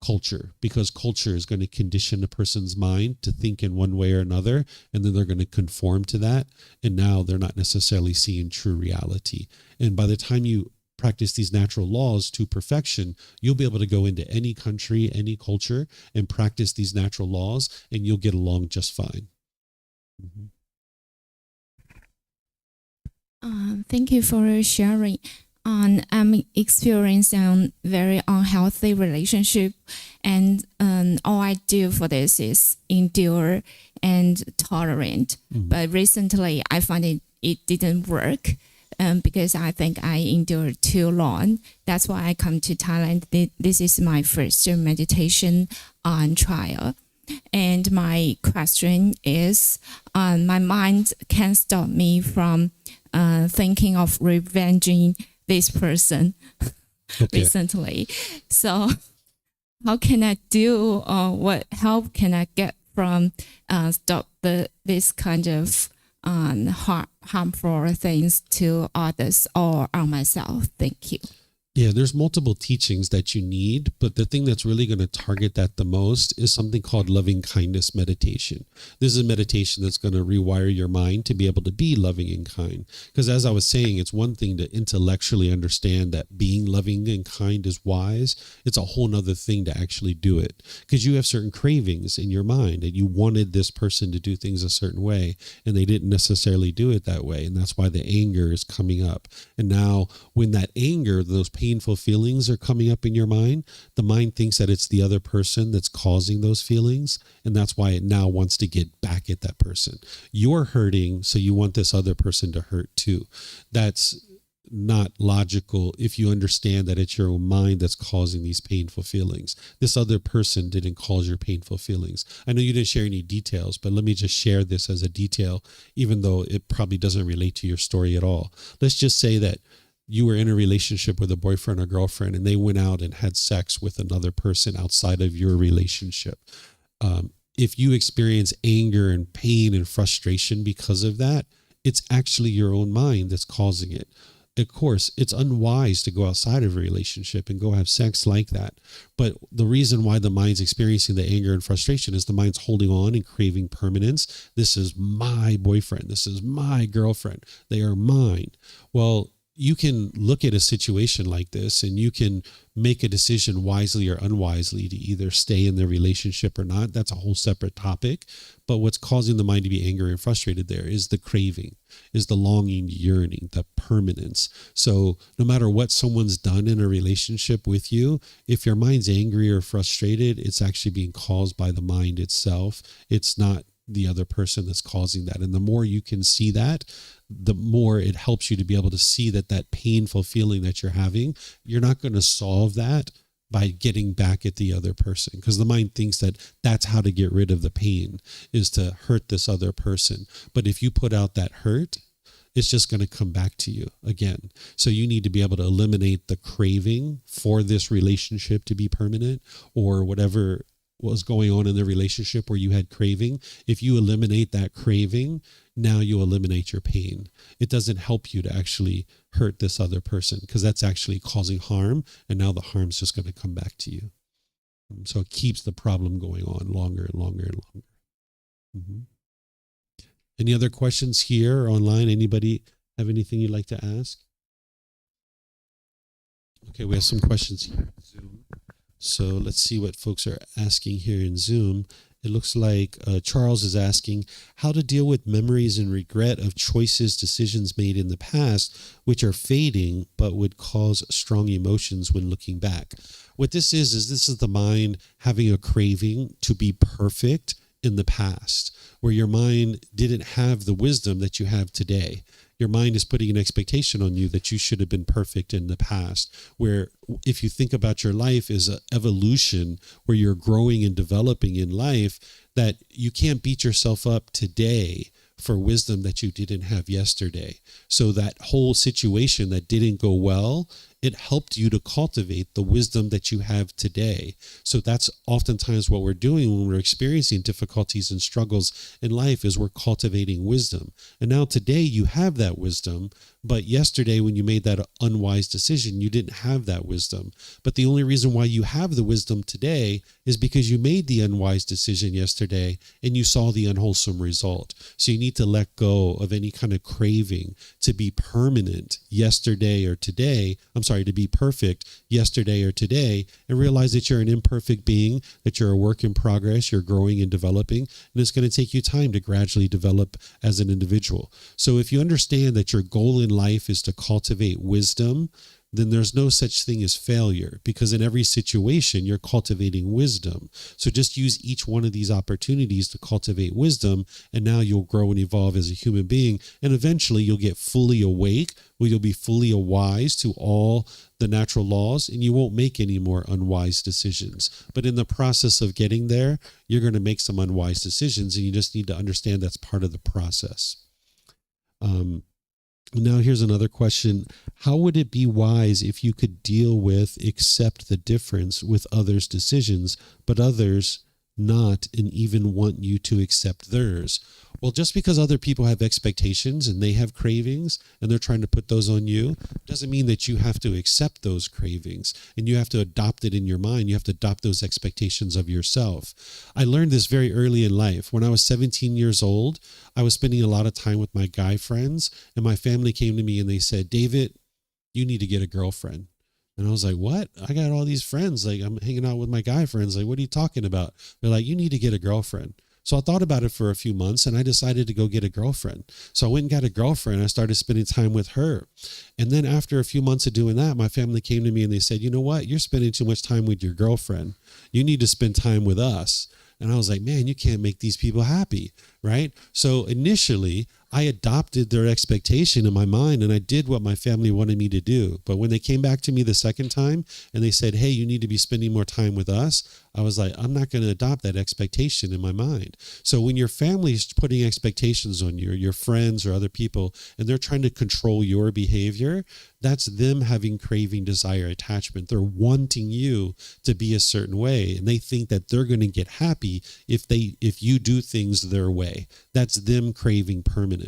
culture, because culture is going to condition a person's mind to think in one way or another, and then they're going to conform to that, and now they're not necessarily seeing true reality. And by the time you practice these natural laws to perfection, you'll be able to go into any country, any culture, and practice these natural laws, and you'll get along just fine. Thank you for sharing. I'm experiencing very unhealthy relationship, and all I do for this is endure and tolerate. But recently, I find it didn't work because I think I endured too long. That's why I come to Thailand. This is my first meditation on trial. And my question is, my mind can't stop me from thinking of revenging this person recently. So how can I do, what help can I get from stop this kind of harmful things to others or on myself? Thank you. Yeah, there's multiple teachings that you need, but the thing that's really going to target that the most is something called loving kindness meditation. This is a meditation that's going to rewire your mind to be able to be loving and kind. Because as I was saying, it's one thing to intellectually understand that being loving and kind is wise. It's a whole nother thing to actually do it, because you have certain cravings in your mind and you wanted this person to do things a certain way and they didn't necessarily do it that way. And that's why the anger is coming up. And now when that anger, those painful painful feelings are coming up in your mind, the mind thinks that it's the other person that's causing those feelings. And that's why it now wants to get back at that person. You're hurting, so you want this other person to hurt too. That's not logical if you understand that it's your own mind that's causing these painful feelings. This other person didn't cause your painful feelings. I know you didn't share any details, but let me just share this as a detail, even though it probably doesn't relate to your story at all. Let's just say that you were in a relationship with a boyfriend or girlfriend and they went out and had sex with another person outside of your relationship. If you experience anger and pain and frustration because of that, it's actually your own mind that's causing it. Of course, it's unwise to go outside of a relationship and go have sex like that. But the reason why the mind's experiencing the anger and frustration is the mind's holding on and craving permanence. This is my boyfriend. This is my girlfriend. They are mine. Well, you can look at a situation like this and you can make a decision wisely or unwisely to either stay in the relationship or not. That's a whole separate topic. But what's causing the mind to be angry and frustrated there is the craving, is the longing, yearning, the permanence. So no matter what someone's done in a relationship with you, if your mind's angry or frustrated, it's actually being caused by the mind itself. It's not the other person that's causing that. And the more you can see that, the more it helps you to be able to see that that painful feeling that you're having, you're not going to solve that by getting back at the other person, because the mind thinks that that's how to get rid of the pain, is to hurt this other person. But if you put out that hurt, it's just going to come back to you again. So you need to be able to eliminate the craving for this relationship to be permanent, or whatever was going on in the relationship where you had craving. If you eliminate that craving, now you eliminate your pain. It doesn't help you to actually hurt this other person, because that's actually causing harm, and now the harm's just going to come back to you. So it keeps the problem going on longer and longer and longer. Mm-hmm. Any other questions here or online? Anybody have anything you'd like to ask? Okay, we have some questions here in Zoom. So let's see what folks are asking here in Zoom. It looks like Charles is asking how to deal with memories and regret of choices, decisions made in the past, which are fading, but would cause strong emotions when looking back. What this is this is the mind having a craving to be perfect in the past, where your mind didn't have the wisdom that you have today. Your mind is putting an expectation on you that you should have been perfect in the past, where if you think about your life as an evolution where you're growing and developing in life, that you can't beat yourself up today for wisdom that you didn't have yesterday. So that whole situation that didn't go well, it helped you to cultivate the wisdom that you have today. So that's oftentimes what we're doing when we're experiencing difficulties and struggles in life, is we're cultivating wisdom. And now today you have that wisdom, but yesterday when you made that unwise decision, you didn't have that wisdom. But the only reason why you have the wisdom today is because you made the unwise decision yesterday and you saw the unwholesome result. So you need to let go of any kind of craving to be permanent yesterday or today. To be perfect yesterday or today, and realize that you're an imperfect being, that you're a work in progress, you're growing and developing, and it's going to take you time to gradually develop as an individual. So if you understand that your goal in life is to cultivate wisdom, then there's no such thing as failure, because in every situation you're cultivating wisdom. So just use each one of these opportunities to cultivate wisdom, and now you'll grow and evolve as a human being, and eventually you'll get fully awake, where you'll be fully wise to all the natural laws, and you won't make any more unwise decisions. But in the process of getting there, you're going to make some unwise decisions, and you just need to understand that's part of the process. Now here's another question. How would it be wise if you could deal with, accept the difference with others' decisions, but others not, and even want you to accept theirs? Well, just because other people have expectations and they have cravings and they're trying to put those on you, doesn't mean that you have to accept those cravings and you have to adopt it in your mind. You have to adopt those expectations of yourself. I learned this very early in life. When I was 17 years old, I was spending a lot of time with my guy friends, and my family came to me and they said, "David, you need to get a girlfriend." And I was like, "What? I got all these friends. Like, I'm hanging out with my guy friends. Like, what are you talking about?" They're like, "You need to get a girlfriend." So I thought about it for a few months and I decided to go get a girlfriend. So I went and got a girlfriend. I started spending time with her. And then after a few months of doing that, my family came to me and they said, you know what? You're spending too much time with your girlfriend. You need to spend time with us. And I was like, man, you can't make these people happy, right? So initially, I adopted their expectation in my mind and I did what my family wanted me to do. But when they came back to me the second time and they said, hey, you need to be spending more time with us, I was like, I'm not going to adopt that expectation in my mind. So when your family is putting expectations on you, or your friends or other people, and they're trying to control your behavior, that's them having craving, desire, attachment. They're wanting you to be a certain way, and they think that they're going to get happy if you do things their way. That's them craving permanence.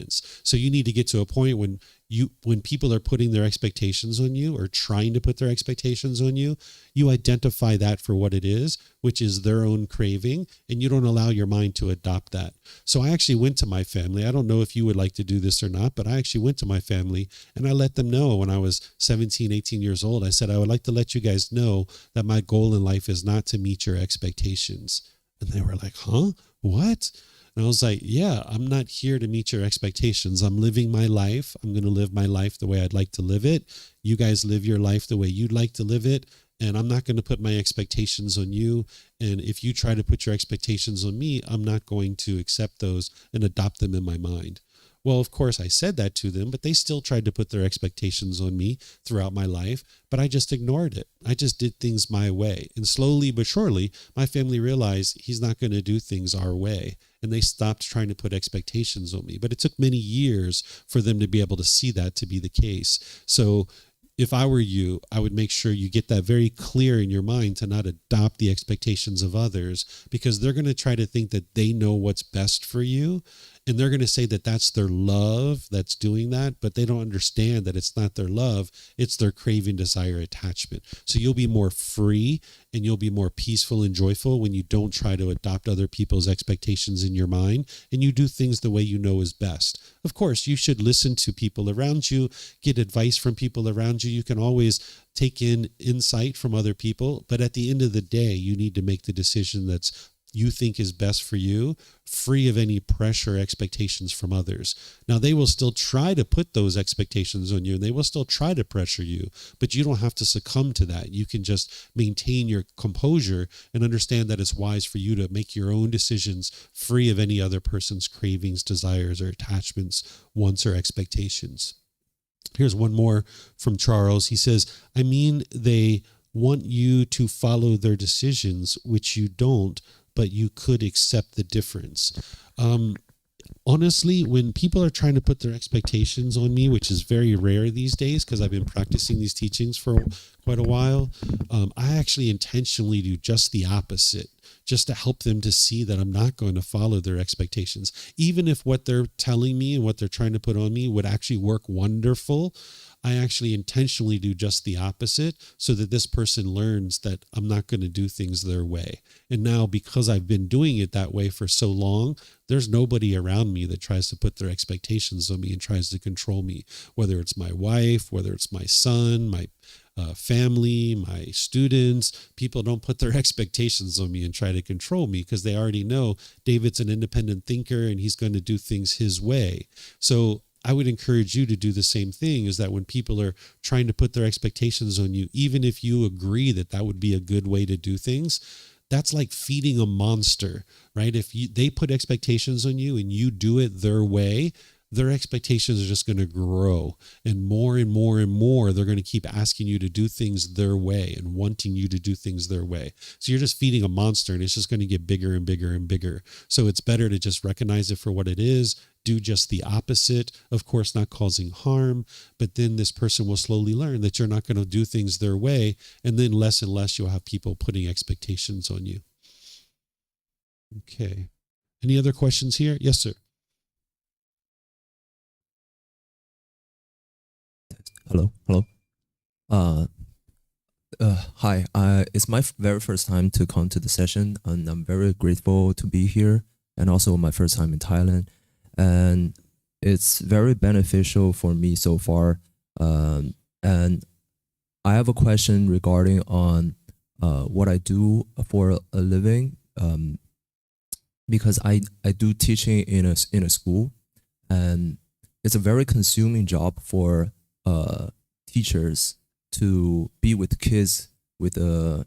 So you need to get to a point when people are putting their expectations on you or trying to put their expectations on you, you identify that for what it is, which is their own craving, and you don't allow your mind to adopt that. So I actually went to my family. I don't know if you would like to do this or not, but I actually went to my family and I let them know when I was 17, 18 years old. I said, I would like to let you guys know that my goal in life is not to meet your expectations. And they were like, huh? What? And I was like, yeah, I'm not here to meet your expectations. I'm living my life. I'm going to live my life the way I'd like to live it. You guys live your life the way you'd like to live it. And I'm not going to put my expectations on you. And if you try to put your expectations on me, I'm not going to accept those and adopt them in my mind. Well, of course, I said that to them, but they still tried to put their expectations on me throughout my life, but I just ignored it. I just did things my way. And slowly but surely, my family realized he's not going to do things our way. And they stopped trying to put expectations on me. But it took many years for them to be able to see that to be the case. So if I were you, I would make sure you get that very clear in your mind to not adopt the expectations of others, because they're going to try to think that they know what's best for you. And they're going to say that that's their love that's doing that, but they don't understand that it's not their love, it's their craving, desire, attachment. So you'll be more free and you'll be more peaceful and joyful when you don't try to adopt other people's expectations in your mind and you do things the way you know is best. Of course, you should listen to people around you, get advice from people around you. You can always take in insight from other people, but at the end of the day, you need to make the decision that's you think is best for you, free of any pressure, expectations from others. Now, they will still try to put those expectations on you and they will still try to pressure you, but you don't have to succumb to that. You can just maintain your composure and understand that it's wise for you to make your own decisions free of any other person's cravings, desires, or attachments, wants, or expectations. Here's one more from Charles. He says, I mean, they want you to follow their decisions, which you don't, but you could accept the difference. Honestly, when people are trying to put their expectations on me, which is very rare these days because I've been practicing these teachings for quite a while, I actually intentionally do just the opposite, just to help them to see that I'm not going to follow their expectations. Even if what they're telling me and what they're trying to put on me would actually work wonderful, I actually intentionally do just the opposite so that this person learns that I'm not going to do things their way. And now, because I've been doing it that way for so long, there's nobody around me that tries to put their expectations on me and tries to control me, whether it's my wife, whether it's my son, my family, my students. People don't put their expectations on me and try to control me because they already know David's an independent thinker and he's going to do things his way. So I would encourage you to do the same thing, is that when people are trying to put their expectations on you, even if you agree that that would be a good way to do things, that's like feeding a monster, right? If they put expectations on you and you do it their way, their expectations are just going to grow, and more and more and more, they're going to keep asking you to do things their way and wanting you to do things their way. So you're just feeding a monster and it's just going to get bigger and bigger and bigger. So it's better to just recognize it for what it is, do just the opposite, of course, not causing harm, but then this person will slowly learn that you're not going to do things their way. And then less and less, you'll have people putting expectations on you. Okay. Any other questions here? Yes, sir. Hello. Hi. It's my very first time to come to the session, and I'm very grateful to be here, and also my first time in Thailand, and it's very beneficial for me so far. And I have a question regarding on what I do for a living. because I do teaching in a school, and it's a very consuming job for teachers to be with kids with a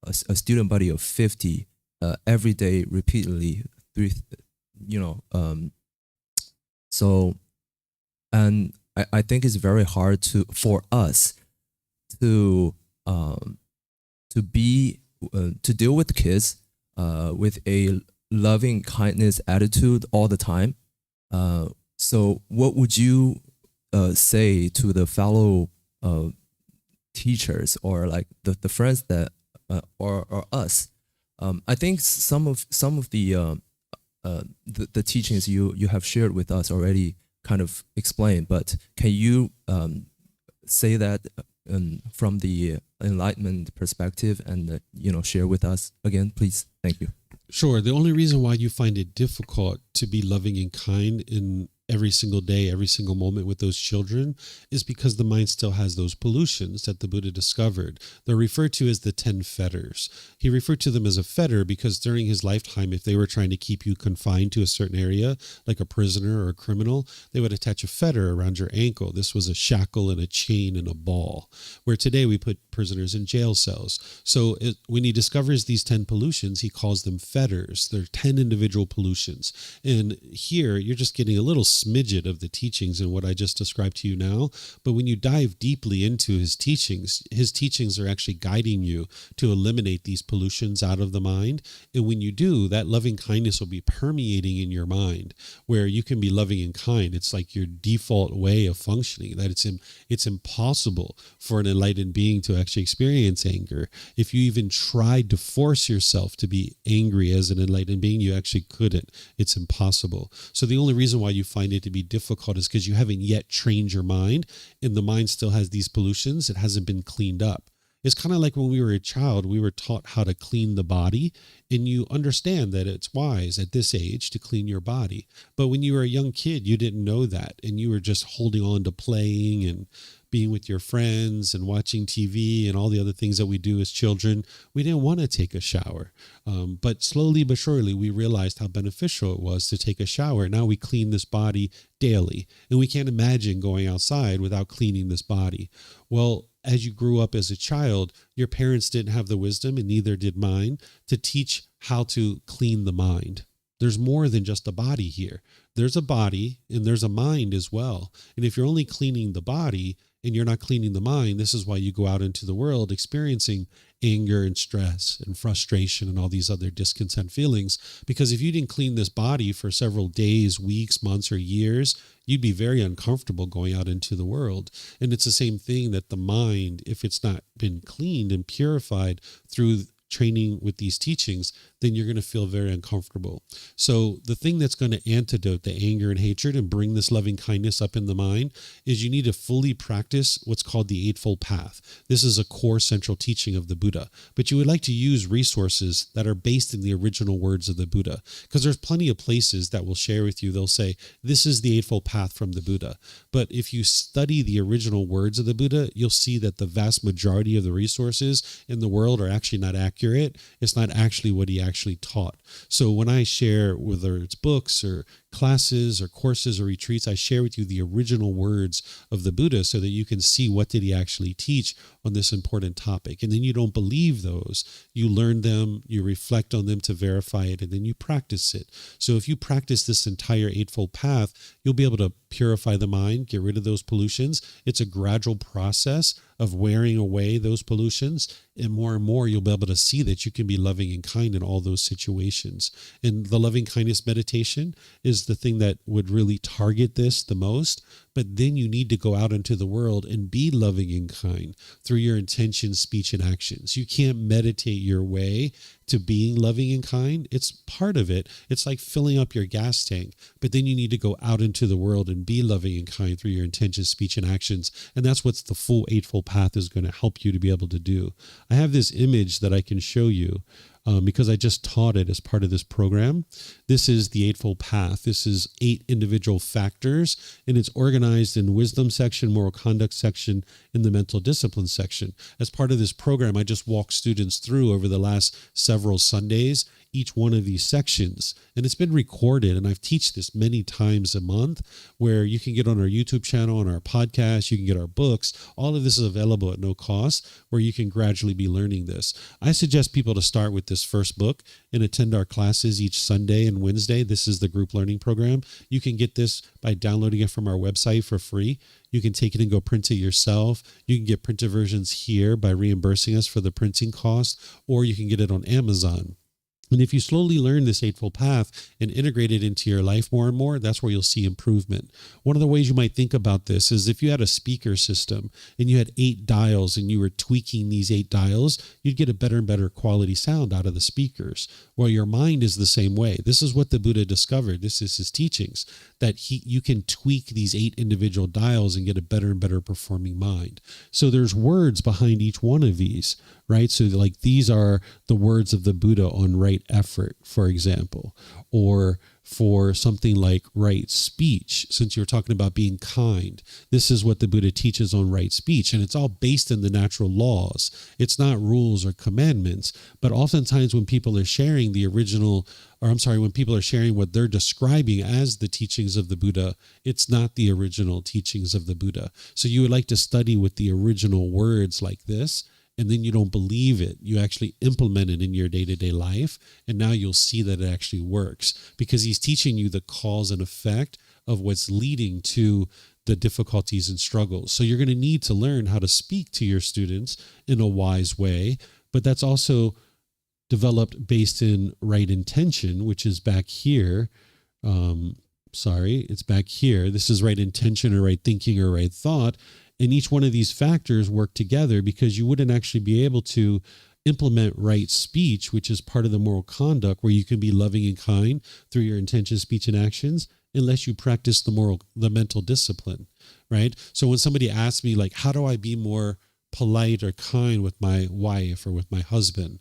a student body of 50 every day repeatedly so, and I think it's very hard for us to deal with kids with a loving kindness attitude all the time. So what would you say to the fellow teachers, or like the friends that or us? I think some of the teachings you have shared with us already kind of explained, but can you say that from the enlightenment perspective and share with us again, please? Thank you. Sure. The only reason why you find it difficult to be loving and kind in every single day, every single moment with those children is because the mind still has those pollutions that the Buddha discovered. They're referred to as the 10 fetters. He referred to them as a fetter because during his lifetime, if they were trying to keep you confined to a certain area, like a prisoner or a criminal, they would attach a fetter around your ankle. This was a shackle and a chain and a ball, where today we put prisoners in jail cells. So when he discovers these 10 pollutions, he calls them fetters. They're 10 individual pollutions. And here you're just getting a little smidget of the teachings and what I just described to you now. But when you dive deeply into his teachings are actually guiding you to eliminate these pollutions out of the mind. And when you do, that loving kindness will be permeating in your mind, where you can be loving and kind. It's like your default way of functioning, that it's impossible for an enlightened being to actually experience anger. If you even tried to force yourself to be angry as an enlightened being, you actually couldn't. It's impossible. So the only reason why you find it to be difficult is because you haven't yet trained your mind, and the mind still has these pollutions. It hasn't been cleaned up. It's kind of like when we were a child, we were taught how to clean the body, and you understand that it's wise at this age to clean your body. But when you were a young kid, you didn't know that, and you were just holding on to playing and being with your friends and watching TV and all the other things that we do as children. We didn't want to take a shower. But slowly but surely, we realized how beneficial it was to take a shower. Now we clean this body daily, and we can't imagine going outside without cleaning this body. Well, as you grew up as a child, your parents didn't have the wisdom, and neither did mine, to teach how to clean the mind. There's more than just a body here. There's a body and there's a mind as well. And if you're only cleaning the body and you're not cleaning the mind, this is why you go out into the world experiencing anger and stress and frustration and all these other discontent feelings. Because if you didn't clean this body for several days, weeks, months, or years, you'd be very uncomfortable going out into the world. And it's the same thing that the mind, if it's not been cleaned and purified through training with these teachings, then you're going to feel very uncomfortable. So the thing that's going to antidote the anger and hatred and bring this loving kindness up in the mind is you need to fully practice what's called the Eightfold Path. This is a core central teaching of the Buddha, but you would like to use resources that are based in the original words of the Buddha, because there's plenty of places that will share with you. They'll say, this is the Eightfold Path from the Buddha. But if you study the original words of the Buddha, you'll see that the vast majority of the resources in the world are actually not accurate. It's not actually what he actually taught. So when I share, whether it's books or classes or courses or retreats, I share with you the original words of the Buddha so that you can see what did he actually teach on this important topic. And then you don't believe those. You learn them, you reflect on them to verify it, and then you practice it. So if you practice this entire Eightfold Path, you'll be able to purify the mind, get rid of those pollutions. It's a gradual process of wearing away those pollutions, and more you'll be able to see that you can be loving and kind in all those situations. And the loving kindness meditation is the thing that would really target this the most. But then you need to go out into the world and be loving and kind through your intention, speech, and actions. You can't meditate your way to being loving and kind. It's part of it. It's like filling up your gas tank. But then you need to go out into the world and be loving and kind through your intention, speech, and actions. And that's what the full Eightfold Path is going to help you to be able to do. I have this image that I can show you. Because I just taught it as part of this program. This is the Eightfold Path. This is 8 individual factors, and it's organized in wisdom section, moral conduct section, and the mental discipline section. As part of this program, I just walked students through over the last several Sundays each one of these sections. And it's been recorded, and I've teach this many times a month, where you can get on our YouTube channel, on our podcast, you can get our books. All of this is available at no cost, where you can gradually be learning this. I suggest people to start with this first book and attend our classes each Sunday and Wednesday. This is the group learning program. You can get this by downloading it from our website for free. You can take it and go print it yourself. You can get printed versions here by reimbursing us for the printing cost, or you can get it on Amazon. And if you slowly learn this Eightfold Path and integrate it into your life more and more, that's where you'll see improvement. One of the ways you might think about this is if you had a speaker system and you had 8 dials and you were tweaking these 8 dials, you'd get a better and better quality sound out of the speakers. Well, your mind is the same way. This is what the Buddha discovered. This is his teachings, that you can tweak these 8 individual dials and get a better and better performing mind. So there's words behind each one of these, right? So like these are the words of the Buddha on right effort, for example, or for something like right speech. Since you're talking about being kind, this is what the Buddha teaches on right speech. And it's all based in the natural laws. It's not rules or commandments, but oftentimes when people are sharing when people are sharing what they're describing as the teachings of the Buddha, it's not the original teachings of the Buddha. So you would like to study with the original words like this, and then you don't believe it. You actually implement it in your day-to-day life, and now you'll see that it actually works, because he's teaching you the cause and effect of what's leading to the difficulties and struggles. So you're going to need to learn how to speak to your students in a wise way, but that's also developed based in right intention, which is back here. It's back here. This is right intention or right thinking or right thought. And each one of these factors work together, because you wouldn't actually be able to implement right speech, which is part of the moral conduct, where you can be loving and kind through your intention, speech, and actions, unless you practice the mental discipline, right? So when somebody asks me, like, how do I be more polite or kind with my wife or with my husband?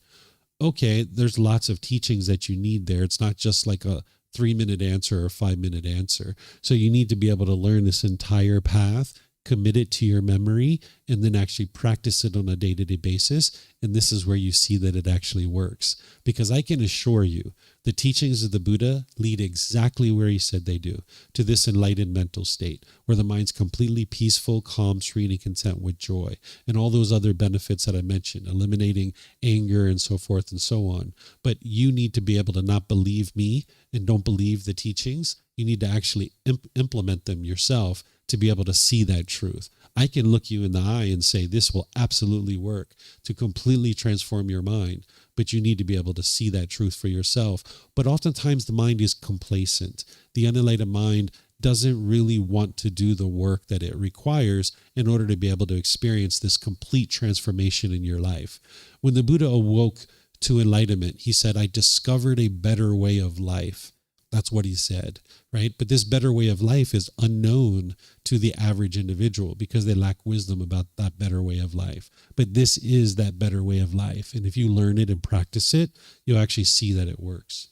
Okay, there's lots of teachings that you need there. It's not just like a 3-minute answer or a 5-minute answer. So you need to be able to learn this entire path, commit it to your memory, and then actually practice it on a day-to-day basis. And this is where you see that it actually works. Because I can assure you, the teachings of the Buddha lead exactly where he said they do, to this enlightened mental state, where the mind's completely peaceful, calm, serene, and content with joy, and all those other benefits that I mentioned, eliminating anger and so forth and so on. But you need to be able to not believe me and don't believe the teachings. You need to actually implement them yourself to be able to see that truth. I can look you in the eye and say, this will absolutely work to completely transform your mind, but you need to be able to see that truth for yourself. But oftentimes the mind is complacent. The unenlightened mind doesn't really want to do the work that it requires in order to be able to experience this complete transformation in your life. When the Buddha awoke to enlightenment, he said, I discovered a better way of life. That's what he said, right? But this better way of life is unknown to the average individual because they lack wisdom about that better way of life. But this is that better way of life. And if you learn it and practice it, you'll actually see that it works.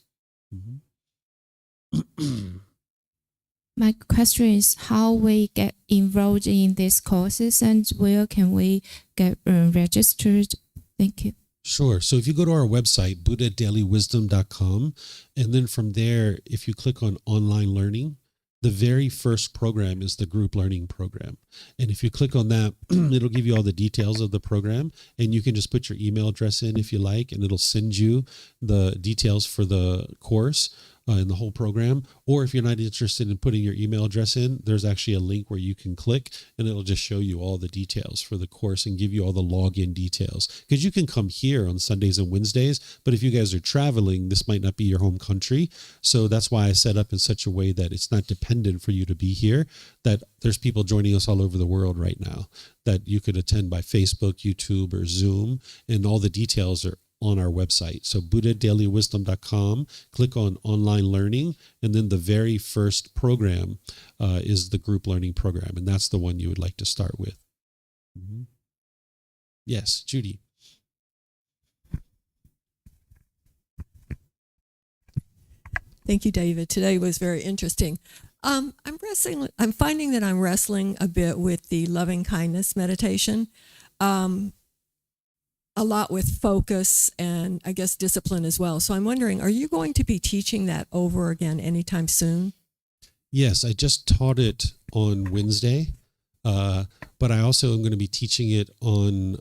Mm-hmm. My question is how we get enrolled in these courses and where can we get registered? Thank you. Sure. So if you go to our website, buddhadailywisdom.com, and then from there, if you click on online learning, the very first program is the group learning program. And if you click on that, it'll give you all the details of the program, and you can just put your email address in if you like, and it'll send you the details for the course in the whole program. Or if you're not interested in putting your email address in, there's actually a link where you can click and it'll just show you all the details for the course and give you all the login details. Because you can come here on Sundays and Wednesdays, but if you guys are traveling, this might not be your home country. So that's why I set up in such a way that it's not dependent for you to be here, that there's people joining us all over the world right now that you could attend by Facebook, YouTube, or Zoom, and all the details are on our website. So buddhadailywisdom.com, click on online learning, and then the very first program is the group learning program, and that's the one you would like to start with. Mm-hmm. Yes, Judy. Thank you, David. Today was very interesting. I'm finding that I'm wrestling a bit with the loving kindness meditation. a lot with focus and I guess discipline as well. So I'm wondering, are you going to be teaching that over again anytime soon? Yes, I just taught it on Wednesday, but I also am going to be teaching it on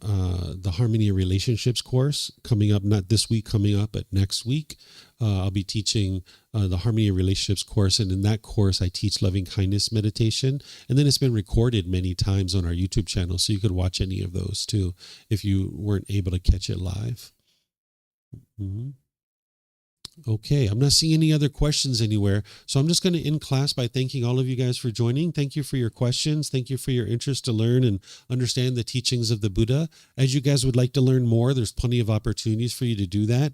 the Harmony of Relationships course coming up, not this week, coming up, but next week. I'll be teaching the Harmony of Relationships course, and in that course, I teach loving kindness meditation, and then it's been recorded many times on our YouTube channel, so you could watch any of those too if you weren't able to catch it live. Mm-hmm. Okay, I'm not seeing any other questions anywhere. So I'm just going to end class by thanking all of you guys for joining. Thank you for your questions. Thank you for your interest to learn and understand the teachings of the Buddha. As you guys would like to learn more, there's plenty of opportunities for you to do that.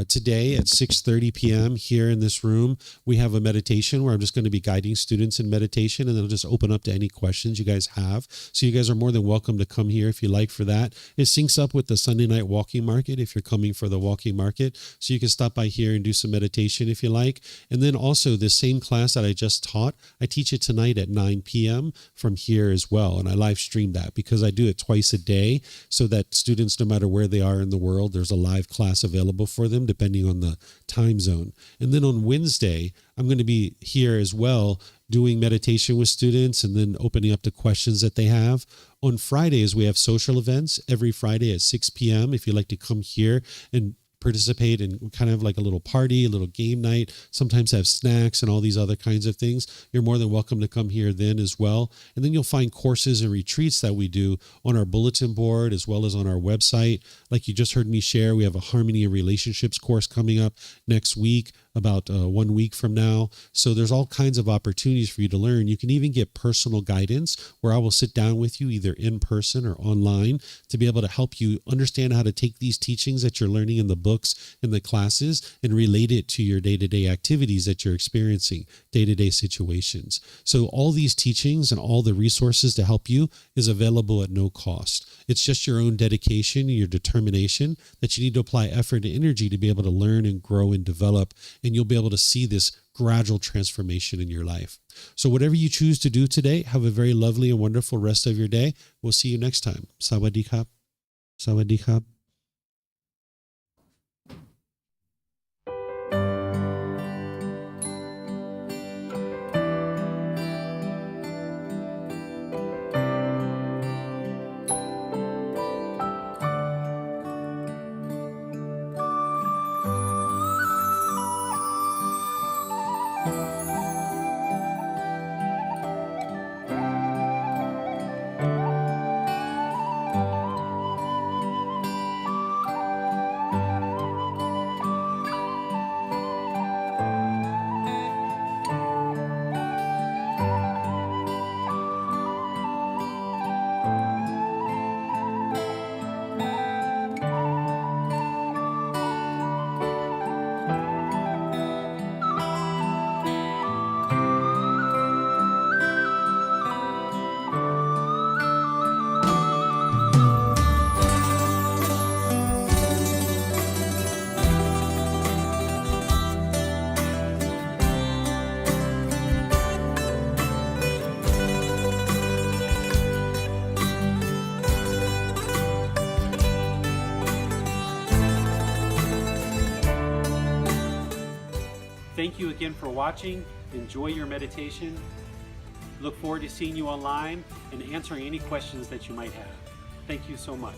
Today at 6:30 p.m. here in this room, we have a meditation where I'm just going to be guiding students in meditation, and then I'll just open up to any questions you guys have. So you guys are more than welcome to come here if you like for that. It syncs up with the Sunday night walking market if you're coming for the walking market. So you can stop by here and do some meditation if you like. And then also this same class that I just taught, I teach it tonight at 9 p.m. from here as well. And I live stream that because I do it twice a day so that students, no matter where they are in the world, there's a live class available for them depending on the time zone. And then on Wednesday, I'm going to be here as well doing meditation with students and then opening up to questions that they have. On Fridays, we have social events every Friday at 6 p.m. If you'd like to come here and participate in kind of like a little party, a little game night, sometimes have snacks and all these other kinds of things, you're more than welcome to come here then as well. And then you'll find courses and retreats that we do on our bulletin board as well as on our website. Like you just heard me share, we have a Harmony of Relationships course coming up next week, about 1 week from now. So there's all kinds of opportunities for you to learn. You can even get personal guidance where I will sit down with you either in person or online to be able to help you understand how to take these teachings that you're learning in the books and the classes and relate it to your day-to-day activities that you're experiencing, day-to-day situations. So all these teachings and all the resources to help you is available at no cost. It's just your own dedication, your determination that you need to apply effort and energy to be able to learn and grow and develop, and you'll be able to see this gradual transformation in your life. So whatever you choose to do today, have a very lovely and wonderful rest of your day. We'll see you next time. Sawadee krap. Sawadee krap. Thank you again for watching. Enjoy your meditation. Look forward to seeing you online and answering any questions that you might have. Thank you so much.